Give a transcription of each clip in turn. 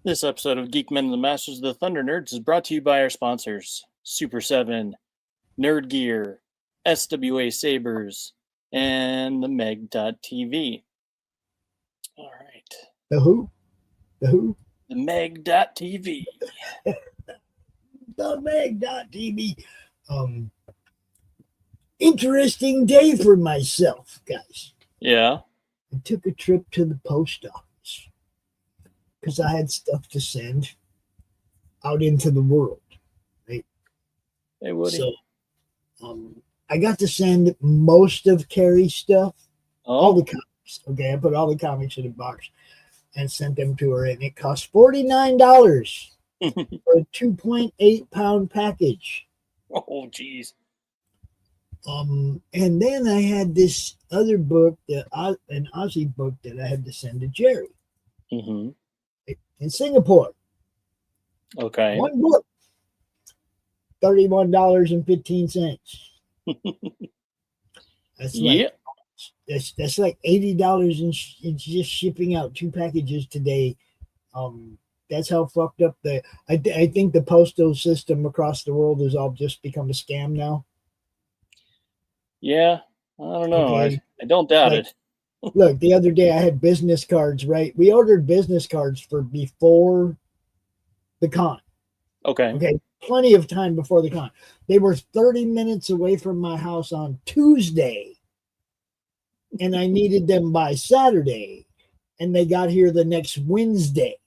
This episode of Geek-men and the Masters of the Thunder Nerds is brought to you by our sponsors, Super 7, Nerd Gear, SWA Sabers, and the Meg.tv. All right. The who? The who? The Meg.tv. The Meg.tv. Interesting day for myself, guys. Yeah. I took a trip to the post office because I had stuff to send out into the world, right? Hey, Woody. So, I got to send most of Carrie's stuff, all the comics. Okay, I put all the comics in a box and sent them to her, and it cost $49 for a 2.8 pound package. Oh, geez. And then I had this other book, an Aussie book that I had to send to Jerry in Singapore. Okay. One book, $31.15. That's like $80 in just shipping out 2 packages today. That's how fucked up I think the postal system across the world has all just become a scam now. Yeah, I don't know. Okay. I don't doubt it. Look, the other day I had business cards, right? We ordered business cards for before the con. Okay. Plenty of time before the con. They were 30 minutes away from my house on Tuesday, and I needed them by Saturday, and they got here the next Wednesday.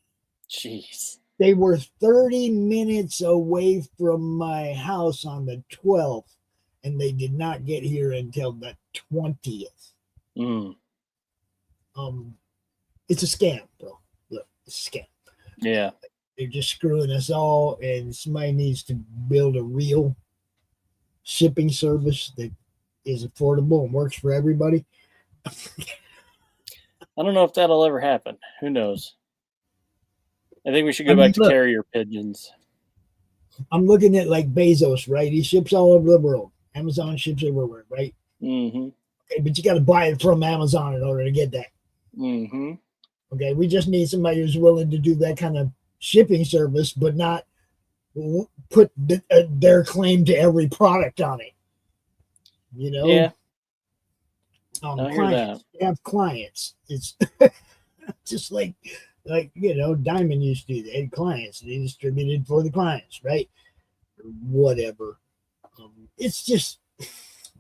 Jeez. They were 30 minutes away from my house on the 12th, and they did not get here until the 20th. It's a scam, bro. Look, it's a scam. Yeah. They're just screwing us all, and somebody needs to build a real shipping service that is affordable and works for everybody. I don't know if that'll ever happen. Who knows? I think we should go back to carrier pigeons. I'm looking at like Bezos, right? He ships all over the world. Amazon ships everywhere, right? Okay, but you got to buy it from Amazon in order to get that. Okay, we just need somebody who's willing to do that kind of shipping service, but not put their claim to every product on it. You know? Yeah. I hear that. They have clients. It's just like Diamond used to do. They had clients. They distributed for the clients, right? Or whatever. It's just,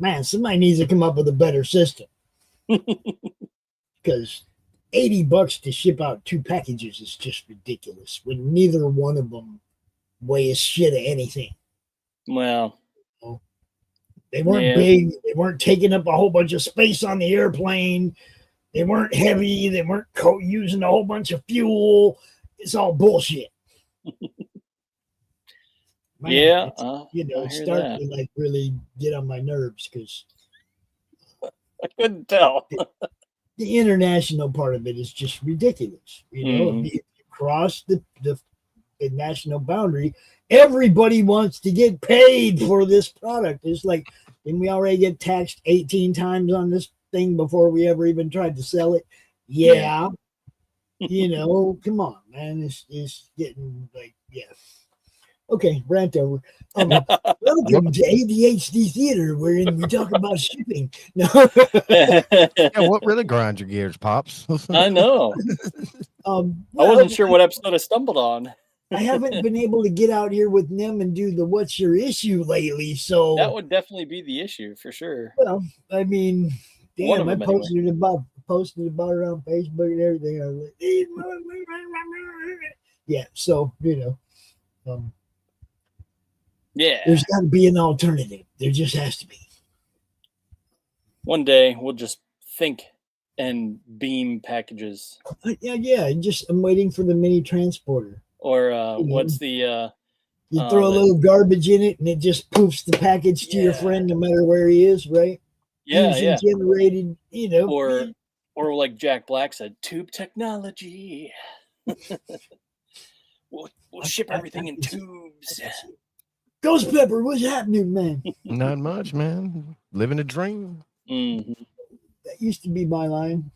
man, somebody needs to come up with a better system. Because $80 to ship out 2 packages is just ridiculous when neither one of them weighs shit of anything. Well, they weren't big. They weren't taking up a whole bunch of space on the airplane. They weren't heavy. They weren't using a whole bunch of fuel. It's all bullshit. Man, it's starting to like really get on my nerves because I couldn't tell. The international part of it is just ridiculous. You know, if you cross the national boundary, everybody wants to get paid for this product. It's like, didn't we already get taxed 18 times on this thing before we ever even tried to sell it? Yeah. Come on, man. It's getting like, yeah. Okay, rant over. Welcome to ADHD Theater, wherein we talk about shipping. No. What really grinds your gears, Pops? I know. I wasn't sure what episode I stumbled on. I haven't been able to get out here with them and do the "What's Your Issue" lately, so that would definitely be the issue for sure. Well, I mean, damn, I posted about it on Facebook and everything. I was like, yeah, so yeah, there's got to be an alternative. There just has to be. One day we'll just think and beam packages. Yeah. I'm waiting for the mini transporter. Or what's the? You throw a little garbage in it, and it just poofs the package to your friend, no matter where he is, right? Yeah. Generated, Or like Jack Black said, tube technology. We'll ship everything in tubes. Ghost Pepper, what's happening, man? Not much, man. Living a dream. That used to be my line.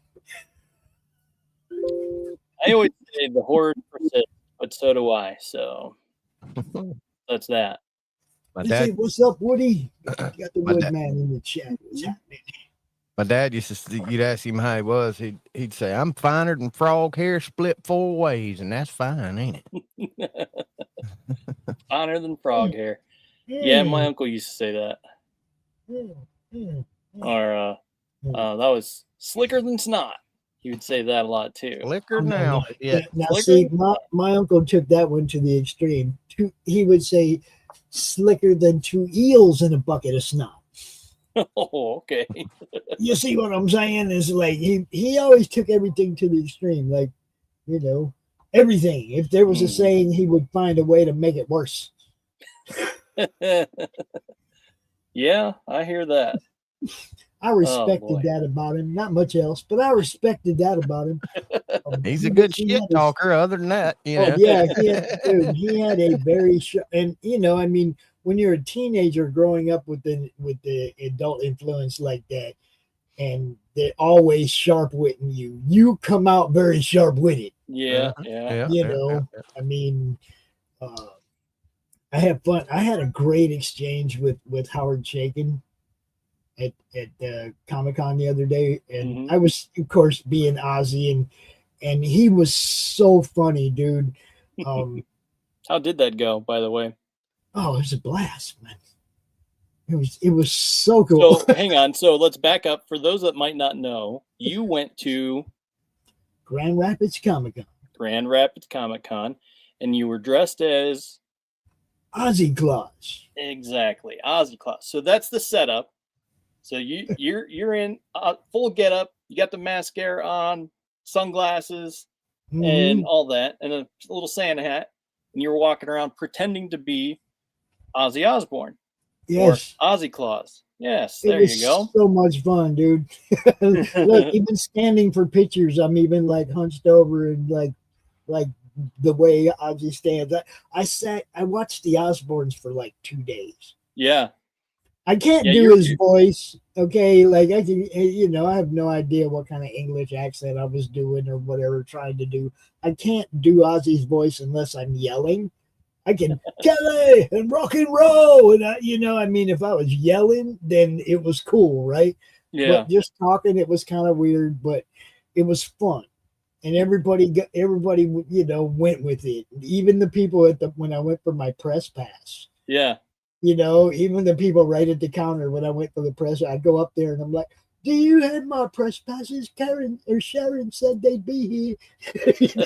I always say the horde persists, but so do I. So that's that. My You say, dad, what's up, Woody? You got the My dad- Woodman in the chat. What's happening? my dad used to. You'd ask him how he was. He'd say, "I'm finer than frog hair split 4 ways, and that's fine, ain't it?" Finer than frog hair. Yeah, my uncle used to say that. Or that was slicker than snot. He would say that a lot too. Slicker now. Yeah. Now, Slicker? see, my uncle took that one to the extreme. He would say, slicker than 2 eels in a bucket of snot. Oh, okay. You see what I'm saying? Is like he always took everything to the extreme. Like, you know, everything. If there was a saying, he would find a way to make it worse. Yeah, I hear that. I respected that about him. Not much else, but I respected that about him. He's a good shit talker. Other than that, yeah, he had a very and I mean, when you're a teenager growing up with the adult influence like that, and they're always sharp witting you, you come out very sharp witted. Yeah. I mean, I have fun. I had a great exchange with Howard Chaykin at Comic-Con the other day, and I was, of course, being Ozzy, and he was so funny, dude. How did that go, by the way? Oh, it was a blast, man. It was so cool. So hang on. So let's back up. For those that might not know, you went to Grand Rapids Comic-Con. Grand Rapids Comic-Con, and you were dressed as Ozzy Claus. Exactly, Ozzy Claus. So that's the setup. So you're in full getup. You got the mascara on, sunglasses, and all that, and a little Santa hat, and you were walking around pretending to be Ozzy Osbourne. Yes, or Ozzy Claus. Yes, there you go. So much fun, dude. Look, even standing for pictures, I'm even like hunched over and like the way Ozzy stands. I watched the Osbournes for like 2 days. Yeah. I can't do his voice. Okay. Like I can, I have no idea what kind of English accent I was doing or whatever, trying to do. I can't do Ozzy's voice unless I'm yelling. I can Kelly and rock and roll. And I mean, if I was yelling, then it was cool. Right. Yeah. But just talking, it was kind of weird, but it was fun. And everybody, went with it. Even the people when I went for my press pass. Yeah. Even the people right at the counter when I went for the press, I'd go up there and I'm like, "Do you have my press passes? Karen or Sharon said they'd be here."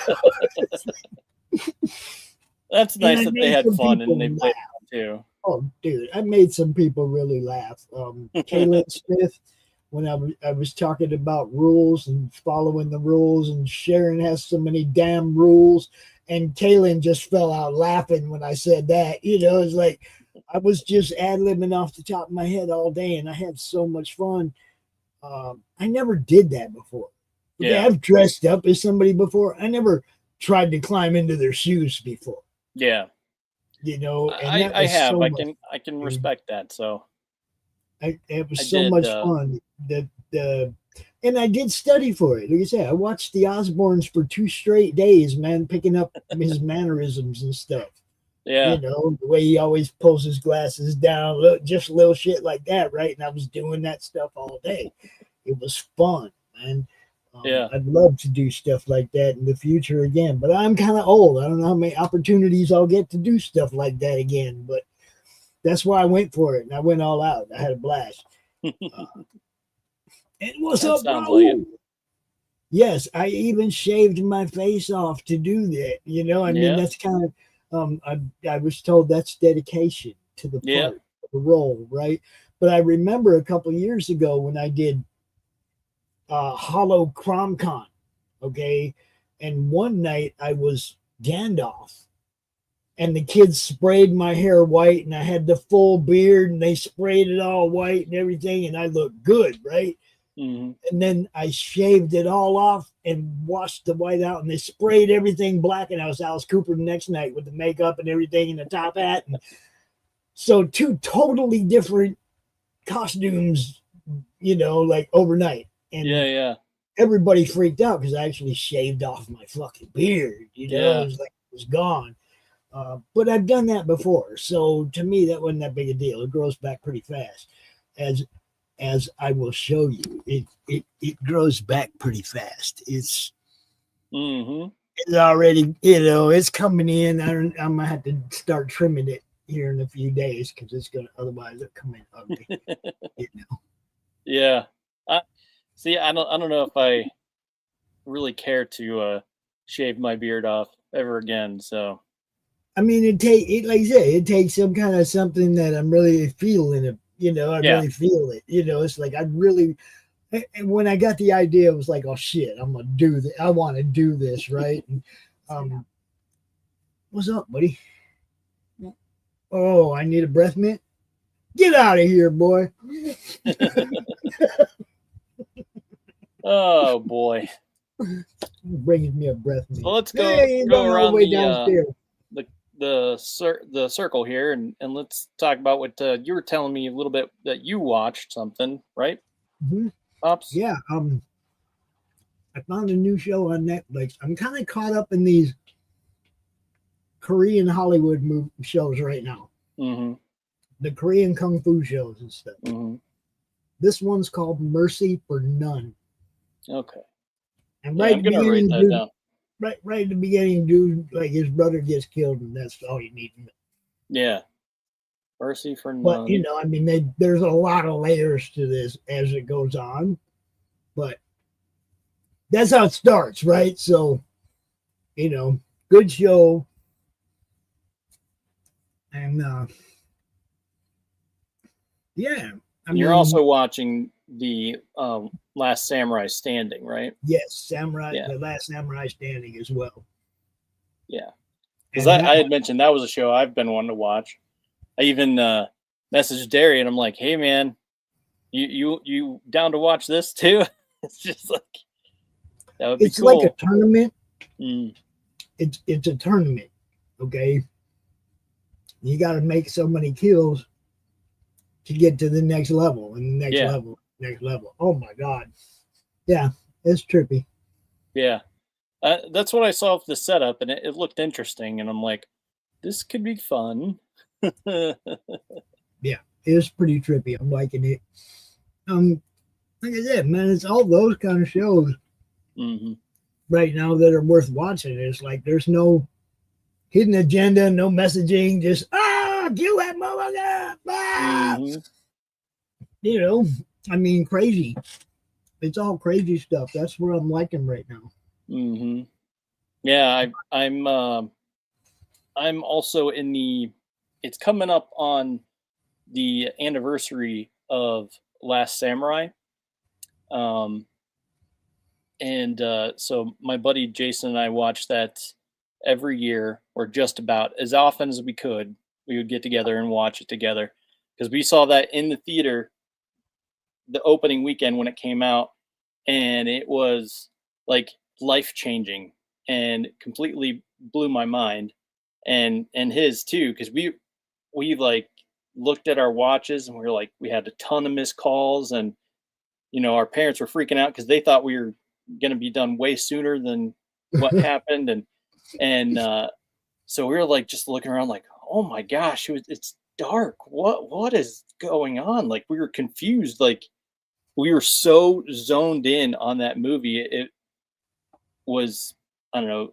That's nice that they had fun and they played too. Oh, dude, I made some people really laugh. Kaylin Smith, when I was talking about rules and following the rules, and Sharon has so many damn rules, and Kaylin just fell out laughing when I said that. It's like I was just ad-libbing off the top of my head all day, and I had so much fun. I never did that before. Yeah, I've dressed up as somebody before. I never tried to climb into their shoes before. Yeah. And I have. So I can respect that. So it was so much fun. And I did study for it. Like I said, I watched the Osbournes for 2 straight days, man, picking up his mannerisms and stuff. Yeah. The way he always pulls his glasses down, just little shit like that, right? And I was doing that stuff all day. It was fun, man. I'd love to do stuff like that in the future again, but I'm kind of old. I don't know how many opportunities I'll get to do stuff like that again, but that's why I went for it, and I went all out. I had a blast. And what's up, bro? Like yes, I even shaved my face off to do that. I mean, that's kind of I was told that's dedication to the part, the role, right? But I remember a couple of years ago when I did Hollow CromCon, okay? And one night I was Gandalf, and the kids sprayed my hair white, and I had the full beard, and they sprayed it all white and everything, and I looked good, right? Mm-hmm. And then I shaved it all off and washed the white out, and they sprayed everything black, and I was Alice Cooper the next night with the makeup and everything and the top hat. And so 2 totally different costumes, like overnight. And everybody freaked out because I actually shaved off my fucking beard. It was like was gone. But I've done that before, so to me that wasn't that big a deal. It grows back pretty fast, as I will show you. It grows back pretty fast. It's already, it's coming in. I'm gonna have to start trimming it here in a few days because it's gonna, otherwise it'll come in ugly. Yeah. See, I don't know if I really care to shave my beard off ever again. So I mean, like I said, it takes some kind of something that I'm really feeling it. I really feel it. It's like I really. And when I got the idea, it was like, oh shit, I'm gonna do this. I want to do this, right? And, what's up, buddy? Oh, I need a breath mint. Get out of here, boy. Oh boy. Bringing me a breath mint. Well, let's go around the circle here, and let's talk about what you were telling me a little bit that you watched something, right? Mm-hmm. Pops? Yeah. I found a new show on Netflix. I'm kind of caught up in these Korean Hollywood shows right now. Mm-hmm. The Korean kung fu shows and stuff. Mm-hmm. This one's called Mercy for None. Okay. And I'm gonna write that down. Right at the beginning, dude, like his brother gets killed, and that's all you need to know. Yeah. Mercy for None. But I mean, there's a lot of layers to this as it goes on. But that's how it starts, right? So, good show. And yeah. You're also watching the Last Samurai Standing, right? Yes, The Last Samurai Standing as well. Yeah. Because I had mentioned that was a show I've been wanting to watch. I even messaged Derry and I'm like, hey man, you down to watch this too? It's just like that would be cool. It's like a tournament. It's a tournament, okay? You got to make so many kills to get to the next level and the next level. Oh my god, yeah, it's trippy. Yeah, that's what I saw of the setup, and it looked interesting, and I'm like, this could be fun. Yeah, it's pretty trippy. I'm liking it. Like I said, man, it's all those kind of shows right now that are worth watching. It's like there's no hidden agenda, no messaging, just kill that motherfucker. I mean, crazy. It's all crazy stuff. That's what I'm liking right now. Yeah, I'm also in the. It's coming up on the anniversary of Last Samurai, and so my buddy Jason and I watched that every year, or just about as often as we could. We would get together and watch it together because we saw that in the theater the opening weekend when it came out, and it was like life-changing and completely blew my mind, and his too, because we like looked at our watches and we were like, we had a ton of missed calls, and our parents were freaking out because they thought we were going to be done way sooner than what happened, and so we were like just looking around like, oh my gosh, it's dark, what is going on? Like we were confused, like we were so zoned in on that movie. It was, I don't know,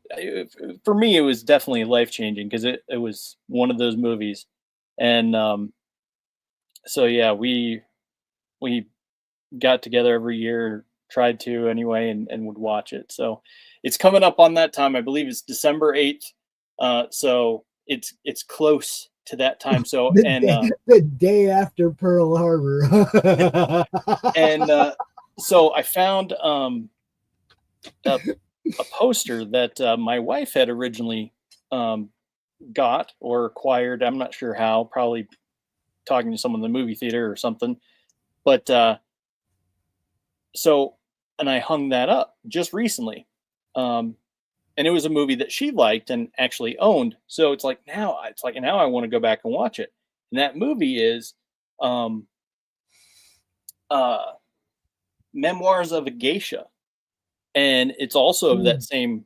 for me it was definitely life-changing because it was one of those movies. And so yeah, we got together every year, tried to anyway, and would watch it. So it's coming up on that time. I believe it's December 8th. So it's close to that time. So the day after Pearl Harbor. And so I found a poster that my wife had originally got or acquired. I'm not sure how, probably talking to someone in the movie theater or something. But so, and I hung that up just recently. And it was a movie that she liked and actually owned. So it's like now I want to go back and watch it. And that movie is Memoirs of a Geisha. And it's also of that same,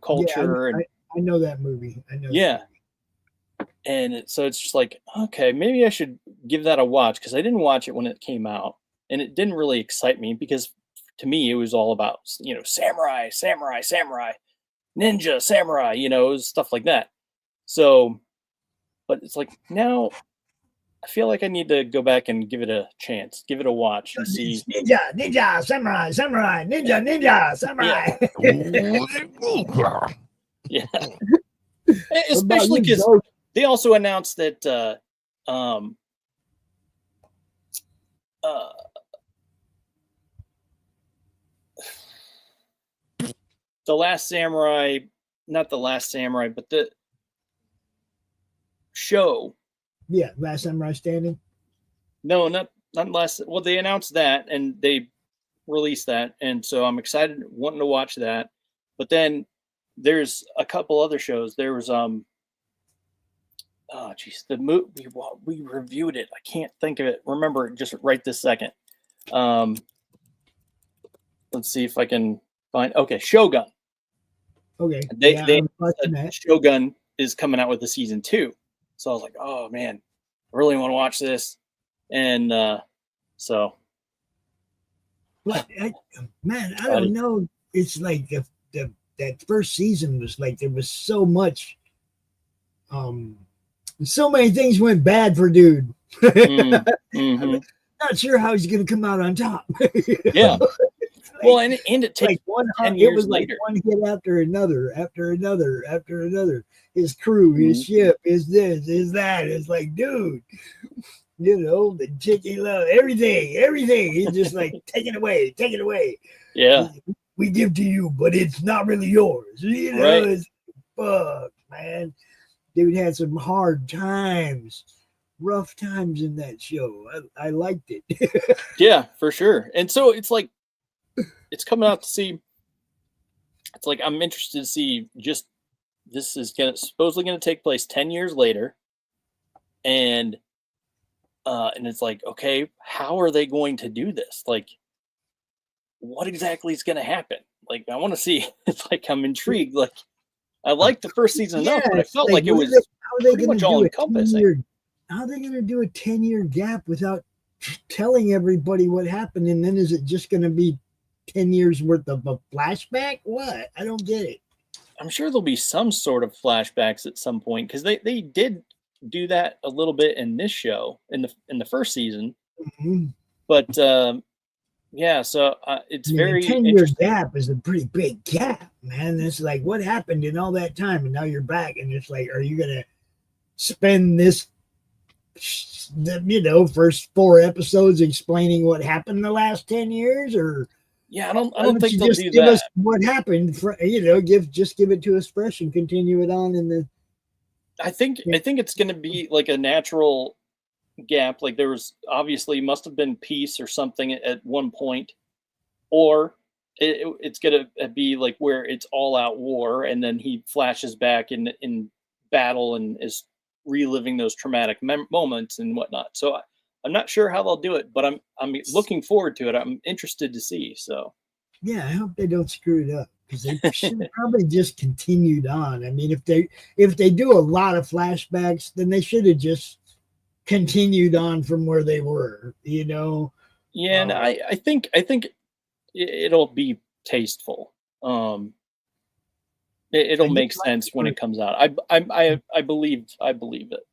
culture. Yeah, I know that movie. I know. Yeah. And so it's just like, okay, maybe I should give that a watch, because I didn't watch it when it came out, and it didn't really excite me, because to me it was all about, samurai, samurai, samurai, ninja, samurai, it was stuff like that. So, but it's like now I feel like I need to go back and give it a chance, give it a watch, and see. Ninja, ninja, samurai, samurai, ninja, ninja, samurai. Yeah. Especially because they also announced that the Last Samurai, not the Last Samurai, but the show. Yeah, Last Samurai Standing. No, not last. Well, they announced that and they released that, and so I'm excited, wanting to watch that. But then there's a couple other shows. There was oh geez, the movie we reviewed it. I can't think of it. Remember it just right this second. Let's see if I can find. Okay, Shogun. Okay, they Shogun is coming out with the season 2. So I was like, oh man, I really want to watch this, and so. But I don't know. It's like that first season was like there was so much. So many things went bad for dude. I'm not sure how he's going to come out on top. Yeah. Well, and it takes like 10 years it was later. Like one hit after another, after another, after another. His crew, his ship, his this, his that. It's like, dude, the chick he loved, everything. He's just like, take it away. Yeah. We give to you, but it's not really yours. Right. It's fuck, man. Dude had some hard times, rough times in that show. I liked it. Yeah, for sure. And so it's like, it's coming out to see. It's like I'm interested to see. Just this is supposedly going to take place 10 years later, and it's like, okay, how are they going to do this? Like, what exactly is going to happen? Like, I want to see. It's like I'm intrigued. Like, I liked the first season enough, but I felt like it was pretty much all encompassing. How are they going to do a 10-year gap without telling everybody what happened? And then is it just going to be 10 years worth of a flashback? What? I don't get it. I'm sure there'll be some sort of flashbacks at some point, because they did do that a little bit in this show in the first season. Mm-hmm. But yeah, so it's very 10-year gap is a pretty big gap, man. It's like, what happened in all that time, and now you're back, and it's like, are you gonna spend this, first 4 episodes explaining what happened the last 10 years, or? Yeah, I don't think they'll do give that. Us what happened, give it to us fresh and continue it on in the. I think it's going to be like a natural gap. Like there was obviously must have been peace or something at one point, or it's going to be like where it's all out war, and then he flashes back in battle and is reliving those traumatic moments and whatnot. So I'm not sure how they'll do it, but I'm looking forward to it. I'm interested to see. So yeah, I hope they don't screw it up, because they should have probably just continued on. I mean, if they do a lot of flashbacks, then they should have just continued on from where they were. Yeah, and I think it'll be tasteful. It'll make sense when it comes out. I believe it.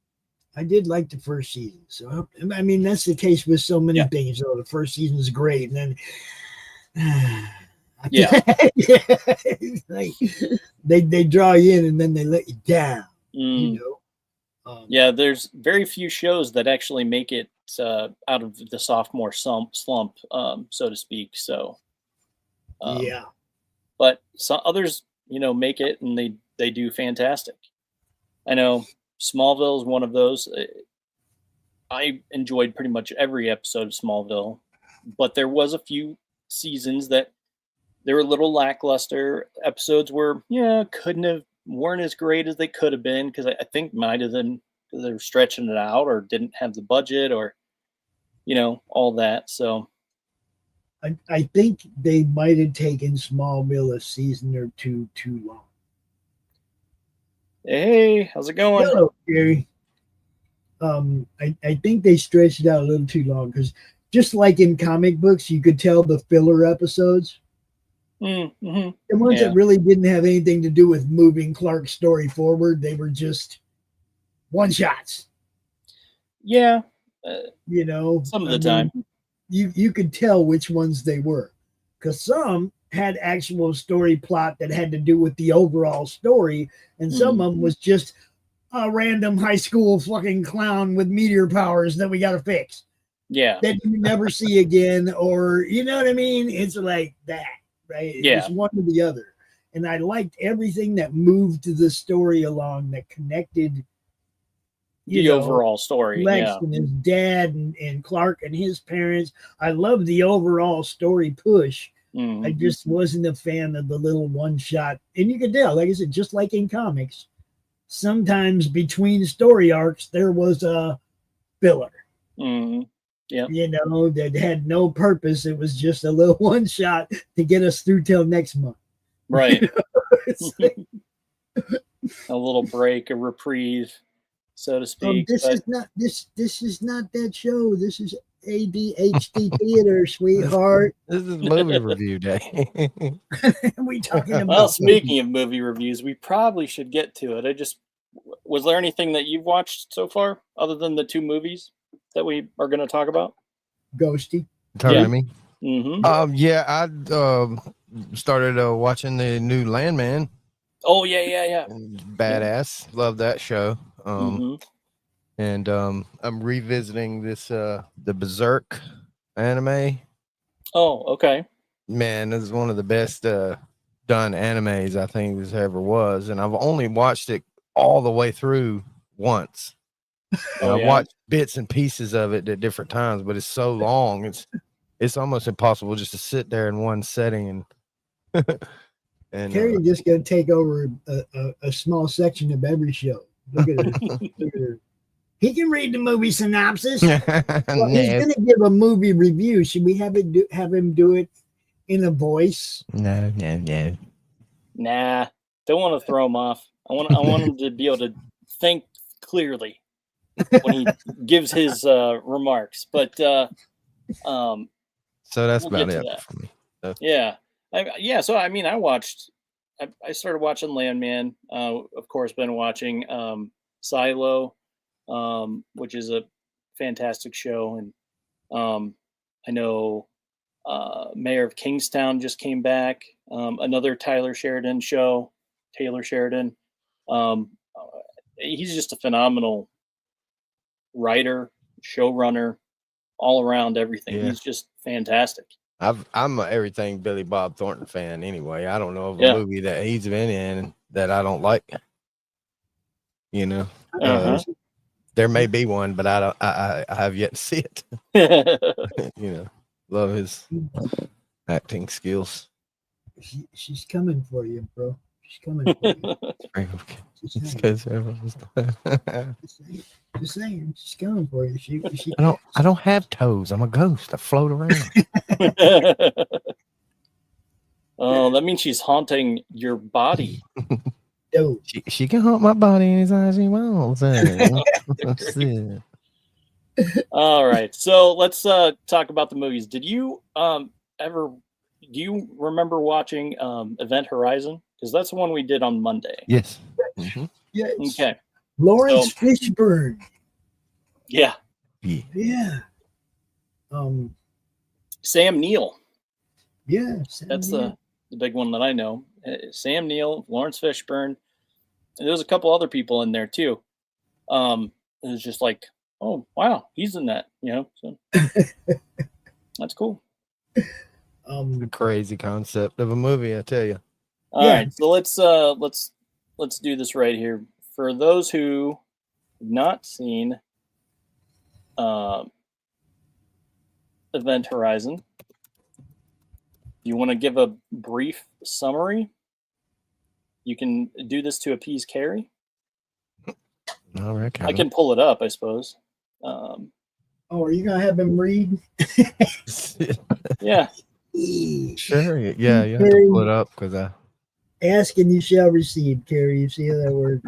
I did like the first season, so I mean that's the case with so many things. The first season is great, and then like they draw you in and then they let you down. Yeah, there's very few shows that actually make it out of the sophomore slump, so to speak. So but some others, make it, and they do fantastic. I know Smallville is one of those. I enjoyed pretty much every episode of Smallville, but there was a few seasons that they were a little lackluster. Episodes weren't as great as they could have been, because I think might have been because they were stretching it out or didn't have the budget or all that. So I think they might have taken Smallville a season or two too long. Hey, how's it going? Hello, Gary. I think they stretched it out a little too long because just like in comic books, you could tell the filler episodes, Mm-hmm. the ones that really didn't have anything to do with moving Clark's story forward, they were just one shots. Yeah. Some of the time. You could tell which ones they were because some had actual story plot that had to do with the overall story, and some of them was just a random high school fucking clown with meteor powers that we got to fix. Yeah. That you never see again, or you know what I mean? It's like that, right? It was one or the other. And I liked everything that moved the story along that connected the overall story. Lex and his dad and Clark and his parents. I love the overall story push. Mm-hmm. I just wasn't a fan of the little one shot. And you could tell, like I said, just like in comics, sometimes between story arcs, there was a filler. Mm-hmm. Yeah. That had no purpose. It was just a little one shot to get us through till next month. Right. A little break, a reprieve, so to speak. This is not that show. This is ADHD Theater, sweetheart. This is movie review day. We talking about. Well, speaking of movie reviews, we probably should get to it. Was there anything that you've watched so far other than the 2 movies that we are going to talk about? Ghosty. Talking to me? Mm-hmm. I started watching the new Landman. Oh yeah. Badass. Love that show. And I'm revisiting this the Berserk anime. Oh, okay. Man, this is one of the best done animes I think this ever was, and I've only watched it all the way through once. I've watched bits and pieces of it at different times, but it's so long, it's almost impossible just to sit there in one setting and Carrie's just gonna take over a small section of every show. Look at her. Look at her. He can read the movie synopsis. He's gonna give a movie review. Should we have him do it in a voice? No. Nah, don't want to throw him off. I want him to be able to think clearly when he gives his remarks. But so that's we'll about it that. for me. Yeah. So I started watching Landman. Of course, been watching Silo, which is a fantastic show, and I know Mayor of Kingstown just came back. Another Taylor Sheridan show. He's just a phenomenal writer, showrunner, all around everything. Yeah. He's just fantastic. I'm a everything Billy Bob Thornton fan anyway. I don't know of a movie that he's been in that I don't like. There may be one, but I have yet to see it. Love his acting skills. She's coming for you, bro. She's coming for you. Just saying, she's coming for you. I don't have toes. I'm a ghost. I float around. Oh, that means she's haunting your body. She can haunt my body anytime she wants. All right, so let's talk about the movies. Did you do you remember watching Event Horizon? Because that's the one we did on Monday. Yes. Mm-hmm. Yes. Okay. Lawrence Fishburne. Yeah. Yeah. Sam Neill. Yeah. That's the big one that I know. Sam Neill, Lawrence Fishburne. And there was a couple other people in there too. It was just like, oh wow, he's in that, So that's cool. The crazy concept of a movie, I tell you. All right, so let's do this right here. For those who have not seen Event Horizon, you want to give a brief summary? You can do this to appease Carrie. All right, I can pull it up, I suppose. Are you gonna have him read? Yeah. Sure. Yeah, you have to pull it up because ask and you shall receive, Carrie. You see how that works?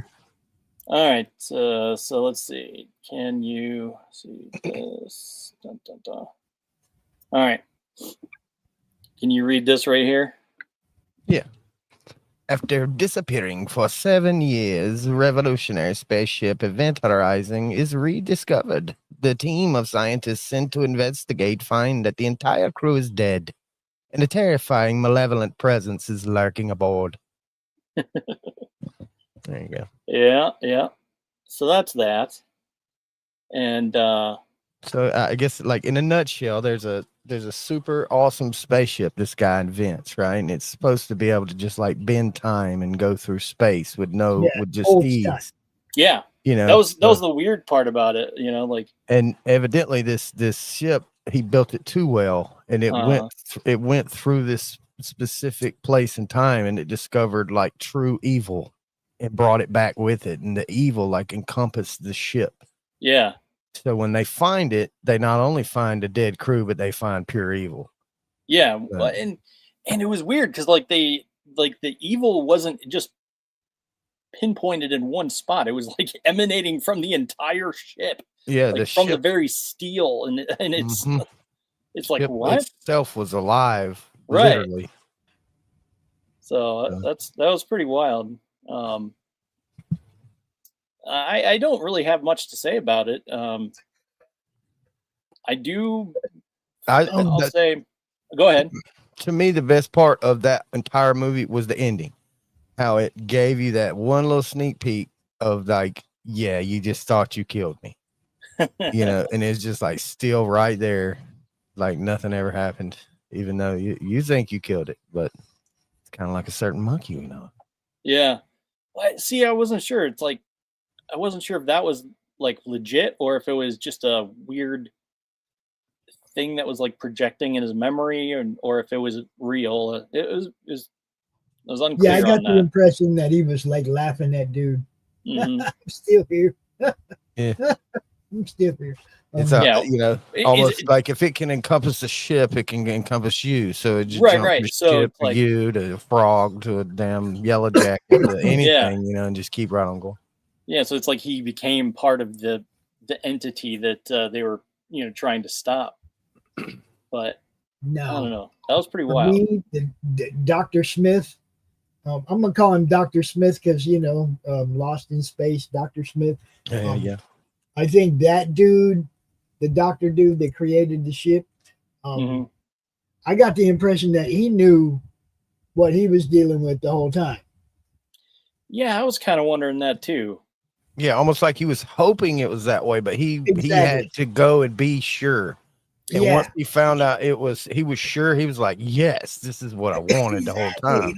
All right. So let's see. Can you see this? Dun, dun, dun. All right. Can you read this right here? Yeah. After disappearing for 7 years, revolutionary spaceship Event Horizon is rediscovered. The team of scientists sent to investigate find that the entire crew is dead, and a terrifying, malevolent presence is lurking aboard. There you go. Yeah. So that's that. And so I guess, like, in a nutshell, there's a super awesome spaceship this guy invents, right? And it's supposed to be able to just like bend time and go through space with just ease. Time. Yeah, that was the weird part about it, like. And evidently, this ship, he built it too well, and it went through this specific place and time, and it discovered like true evil, and brought it back with it, and the evil like encompassed the ship. Yeah. So when they find it, they not only find a dead crew, but they find pure evil. Yeah, and it was weird because like the evil wasn't just pinpointed in one spot. It was like emanating from the entire ship. Yeah, like from the very steel, and it's it's like, what? Itself was alive, right? Literally. So that was pretty wild. I don't really have much to say about it. I'll say, go ahead. To me, the best part of that entire movie was the ending. How it gave you that one little sneak peek of like, yeah, you just thought you killed me. And it's just like still right there, like nothing ever happened, even though you think you killed it, but it's kind of like a certain monkey, Yeah. See, I wasn't sure. It's like, I wasn't sure if that was like legit or if it was just a weird thing that was like projecting in his memory, or if it was real. It was unclear. Yeah, I got the impression that he was like laughing at dude. Mm-hmm. I'm still here. Yeah. I'm still here. It's almost like if it can encompass the ship, it can encompass you. So it just right. So ship to you, to a frog, to a damn yellow jacket, to anything, and just keep right on going. Yeah, so it's like he became part of the entity that they were trying to stop. But no, I don't know. That was pretty wild. Me, the Dr. Smith. I'm gonna call him Dr. Smith because Lost in Space, Dr. Smith. Yeah. I think that dude, the doctor dude that created the ship, I got the impression that he knew what he was dealing with the whole time. Yeah, I was kind of wondering that too. Yeah, almost like he was hoping it was that way, but he had to go and be sure. And once he found out he was sure, he was like, yes, this is what I wanted the whole time.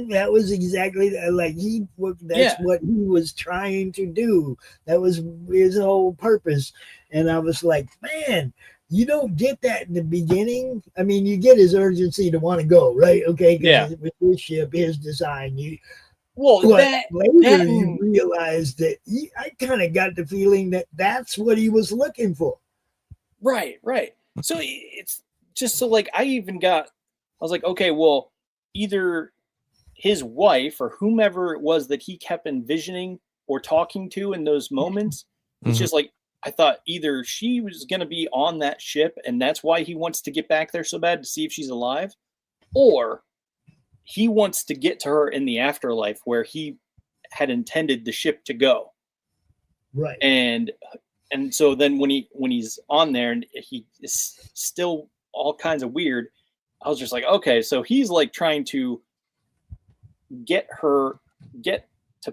That was exactly like what he was trying to do. That was his whole purpose. And I was like, man, you don't get that in the beginning. I mean, you get his urgency to want to go, right? Okay, with his ship, his design, you realize that I kind of got the feeling that that's what he was looking for. Right. So it's just so like I was like, okay, well, either his wife or whomever it was that he kept envisioning or talking to in those moments, it's just like, I thought either she was going to be on that ship and that's why he wants to get back there so bad to see if she's alive, or he wants to get to her in the afterlife where he had intended the ship to go. Right. And so then when he's on there and he is still all kinds of weird, I was just like, okay, so he's like trying to get to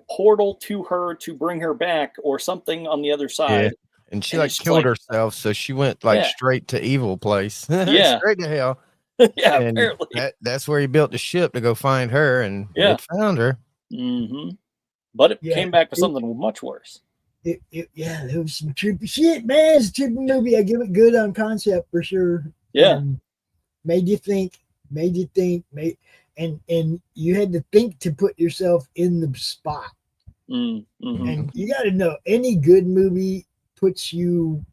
portal to her to bring her back or something on the other side. Yeah. And she killed herself, so she went straight to evil place. Yeah. Straight to hell. Yeah, and apparently. That's where he built the ship to go find her, and it found her. Mm-hmm. But it came back with something much worse. It was some trippy shit, man. It's a trippy movie. I give it good on concept for sure. Yeah. Made you think, and you had to think to put yourself in the spot. Mm-hmm. And you got to know, any good movie puts you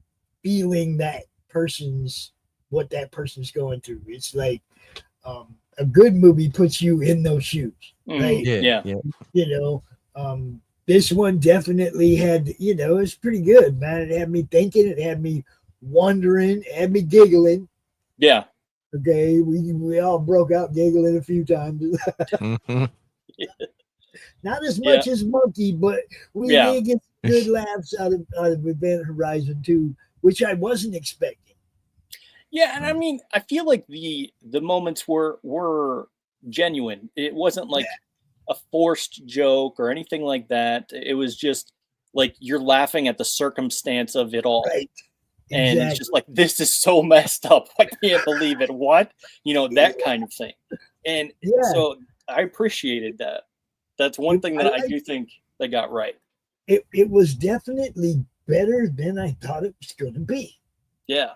feeling what that person's going through. It's like a good movie puts you in those shoes, right? Yeah. this one definitely had, you know, it's pretty good, man. It had me thinking, it had me wondering, it had me giggling. Yeah. Okay, we all broke out giggling a few times. Not as much as Monkey, but we did get good laughs out of Event Horizon 2, which I wasn't expecting. Yeah, and I mean, I feel like the moments were genuine. It wasn't like a forced joke or anything like that. It was just like you're laughing at the circumstance of it all. Right. And it's just like, this is so messed up. I can't believe it. What? You know, that kind of thing. And so I appreciated that. That's one thing that I do think they got right. It was definitely better than I thought it was going to be. Yeah.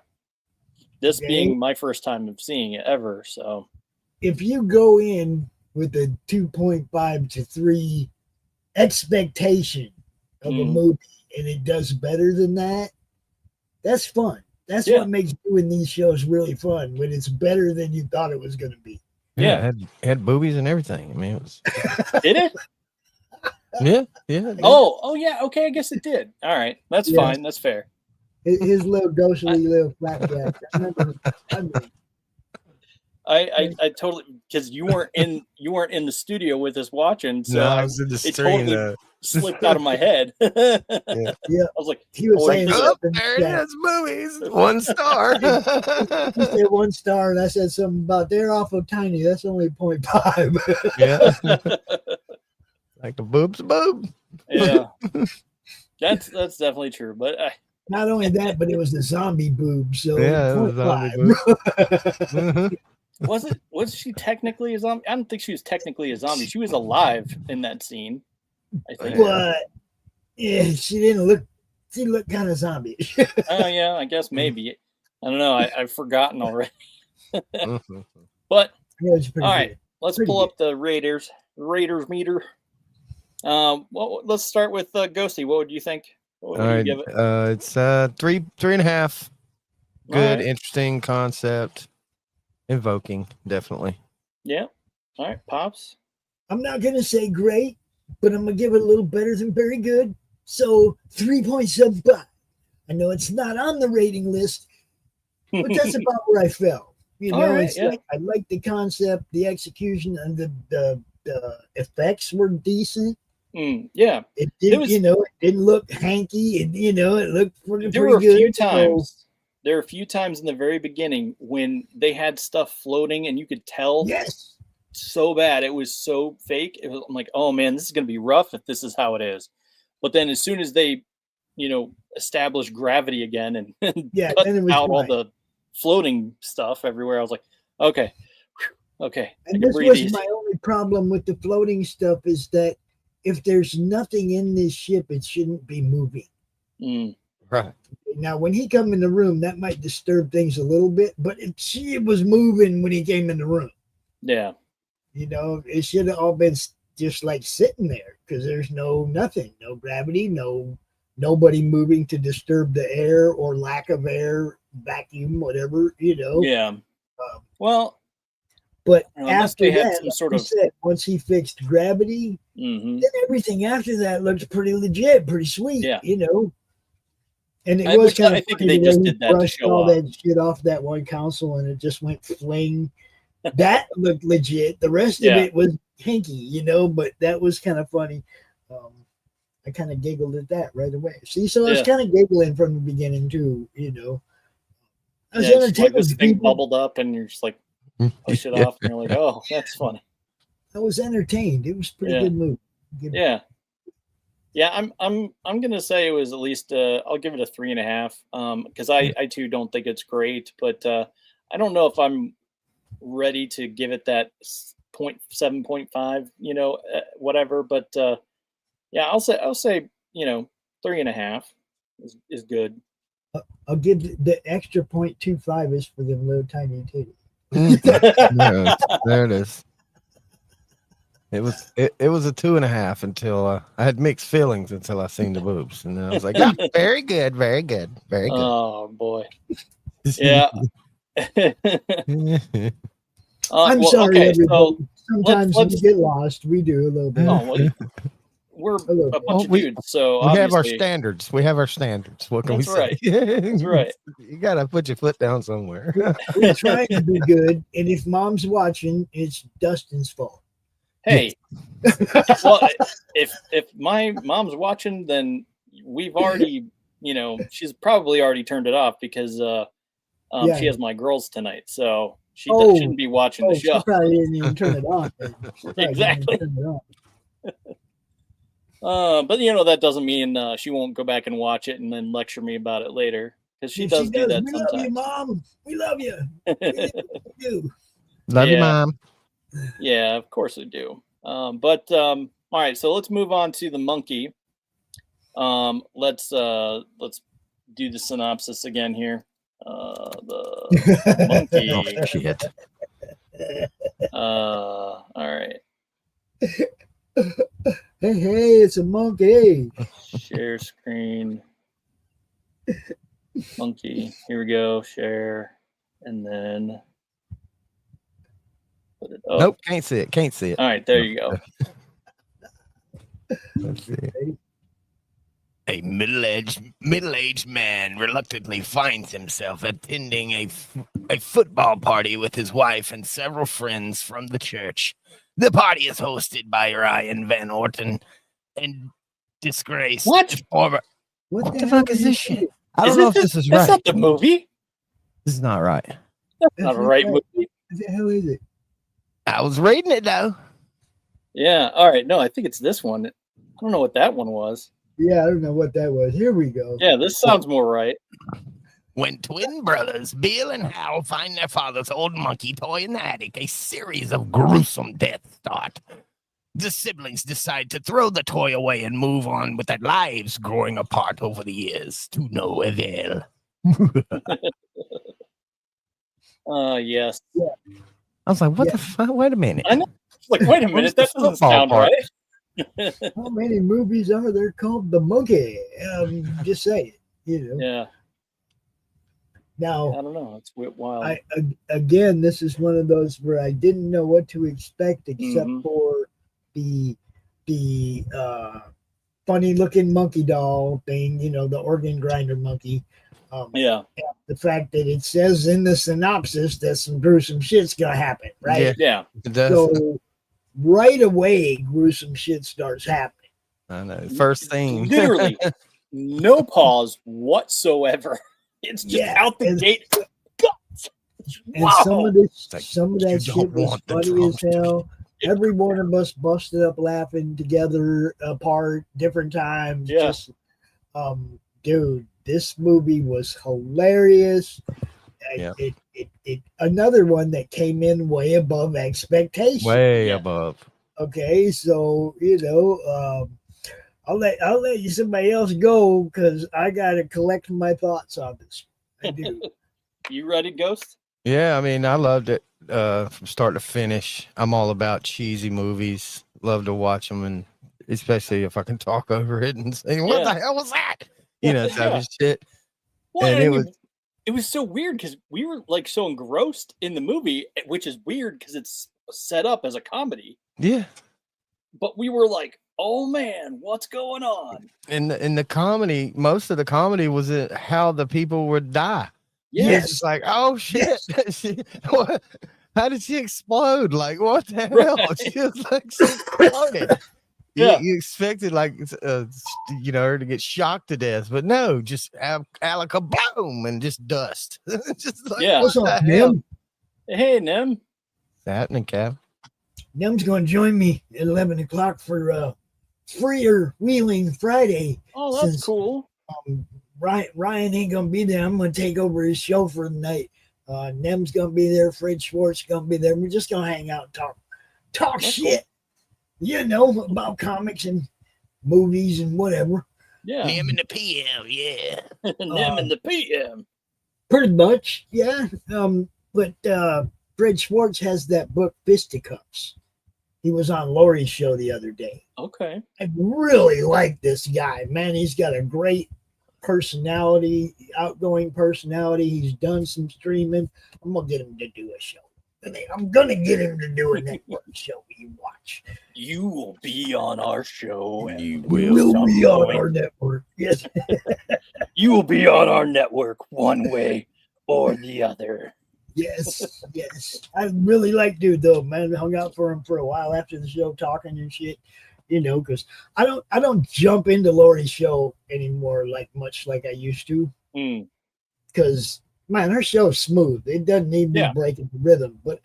This being my first time of seeing it ever. So if you go in with a 2.5 to 3 expectation of a movie and it does better than that, that's fun. That's what makes doing these shows really fun, when it's better than you thought it was going to be. Yeah, it had boobies and everything. I mean, it was. Did it? Yeah. Oh, yeah. Okay, I guess it did. All right, that's fine. That's fair. His little ghostly little flapjack. I totally, because you weren't in the studio with us watching, so no, I was in the stream. Totally slipped out of my head. Yeah, I was like, he was saying, there it is, movies, 1 star. He said 1 star, and I said something about they're awful tiny. That's only 0.5. Yeah, like the boob's a boob. Yeah, that's definitely true. But not only that, but it was the zombie boob. So yeah, it was zombie boob. Was she technically a zombie? I don't think she was technically a zombie. She was alive in that scene, I think. But yeah, she looked kind of zombie. Oh yeah, I guess maybe. I don't know. I've forgotten already. But all right, let's pull up the Raiders meter. Well, let's start with Ghosty. What would you think? What would you give it? It's 3.5. Good, interesting concept. Invoking, definitely. Yeah. All right, Pops. I'm not gonna say great, but I'm gonna give it a little better than very good. So 3.75. I know it's not on the rating list, but that's about where I fell. You know, like I like the concept, the execution, and the effects were decent. Yeah, it did. It didn't look hanky. It looked pretty good. There were a few times in the very beginning when they had stuff floating and you could tell so bad. It was so fake. I'm like, oh man, this is going to be rough if this is how it is. But then as soon as they, establish gravity again and cut out all the floating stuff everywhere, I was like, okay. And this was my only problem with the floating stuff, is that if there's nothing in this ship, it shouldn't be moving. Right. Now, when he come in the room, that might disturb things a little bit, but it was moving when he came in the room. Yeah. It should have all been just like sitting there, because there's nothing, no gravity, nobody moving to disturb the air or lack of air, vacuum, whatever, Yeah. But after that, once he fixed gravity, then everything after that looked pretty legit, pretty sweet, And it was kind of, I think they just did that to show all that shit off that one console, and it just went fling. That looked legit. The rest of it was hinky, but that was kind of funny. I kind of giggled at that right away. See, so I was kind of giggling from the beginning too, I was entertained. Like this thing bubbled up, and you're just like, push it off, and you're like, oh, that's funny. I was entertained. It was a pretty good movie. Yeah, I'm gonna say it was at least I'll give it a 3.5 because I too don't think it's great, but I don't know if I'm ready to give it that 7.5, whatever. But I'll say 3.5 is good. I'll give the extra 0.25 is for them little tiny titties. There it is. It was a 2.5 until I had mixed feelings until I seen the boobs, and then I was like, very good, very good, very good. Oh boy, yeah. I'm sorry, everybody. Sometimes we get lost. We do a little bit. we're Hello. a bunch of we- dudes, so We have our obviously standards. We have our standards. What can we That's say? right. That's right. You gotta put your foot down somewhere. We're trying to be good, and if mom's watching, it's Dustin's fault. Hey, well, if my mom's watching, then we've already, she's probably already turned it off because Yeah. she has my girls tonight, so she Oh. shouldn't be watching the She show. probably didn't even turn it on. Then. She probably didn't Exactly. turn it on. But that doesn't mean she won't go back and watch it and then lecture me about it later, because she If does do that we love you, sometimes. Mom. We love you. We do. Love you, Yeah. Mom. Yeah, of course I do. All right, so let's move on to the monkey. Let's do the synopsis again here. The monkey. Oh, shit. All right. Hey, it's a monkey. Share screen. Monkey. Here we go. Share, and then put it up. Nope, can't see it. Can't see it. All right, there you go. Let's see. A middle-aged man reluctantly finds himself attending a football party with his wife and several friends from the church. The party is hosted by Ryan Van Orten and disgraced What? former. What the hell fuck is this shit? I Is don't know it if this is That's right. not the movie. This is not right. That's not a right movie. What the hell is it? I was reading it though. Yeah. All right. No, I think it's this one. I don't know what that one was. Yeah, I don't know what that was. Here we go. Yeah, this sounds more right. When twin brothers Bill and Hal find their father's old monkey toy in the attic, a series of gruesome deaths start. The siblings decide to throw the toy away and move on with their lives growing apart over the years to no avail. Yes. I was like, what the fuck? Wait a minute. I know. It's like, wait a minute, that doesn't football sound part? right. How many movies are there called The Monkey? Just say it. Yeah. Now, I don't know. It's wild. again, this is one of those where I didn't know what to expect except Mhm. for the funny looking monkey doll thing, the organ grinder monkey. Yeah. The fact that it says in the synopsis that some gruesome shit's gonna happen, right? Yeah. Yeah. It does. So right away, gruesome shit starts happening. I know. First thing. Literally, no pause whatsoever. It's just Yeah, out the and- gate. And Wow. some of You that shit don't was want the funny as drums to be- hell. Every one of us busted up laughing together, apart, different times. Yeah. Just, dude, this movie was hilarious. Yeah. It another one that came in way above expectations. Way Yeah. above. Okay, so I'll let you somebody else go because I gotta collect my thoughts on this. I do. You ready, Ghost? Yeah, I mean, I loved it from start to finish. I'm all about cheesy movies. Love to watch them, and especially if I can talk over it and say, "What Yeah. the hell was that?" Type Yeah. of shit. Well, And I it mean, was- it was so weird because we were like so engrossed in the movie, which is weird because it's set up as a comedy. Yeah, But we were like, "Oh man, what's going on?" and the comedy, most of the comedy was how the people would die. Yes. It's just like, oh shit, what? How did she explode? Like, what the hell? Right. She was like, she exploded. Yeah. You expected like her to get shocked to death, but no, just boom and just dust. Just like, Yeah. What's what up, the hell? Nim? Hey, Nem. What's happening, Cav? Nim's going to join me at 11 o'clock for Freer Wheeling Friday. Oh, that's Since- cool. Ryan ain't going to be there. I'm going to take over his show for the night. Nem's going to be there. Fred Schwartz going to be there. We're just going to hang out and talk That's shit, about comics and movies and whatever. Yeah. Him in the PM, yeah. Nem in the PM. Pretty much, yeah. But Fred Schwartz has that book, Fisticuffs. He was on Lori's show the other day. Okay. I really like this guy, man. He's got a great personality, outgoing personality. He's done some streaming. I'm gonna get him to do a show. I'm gonna get him to do a network show. You watch. You will be on our show. And You Will be on our network. Yes. You will be on our network one way or the other. Yes, yes. I really like dude though, man. I hung out for him for a while after the show, talking and shit. You know, because I don't jump into Lori's show anymore much like I used to. Because man, her show's smooth. It doesn't need me breaking the rhythm, but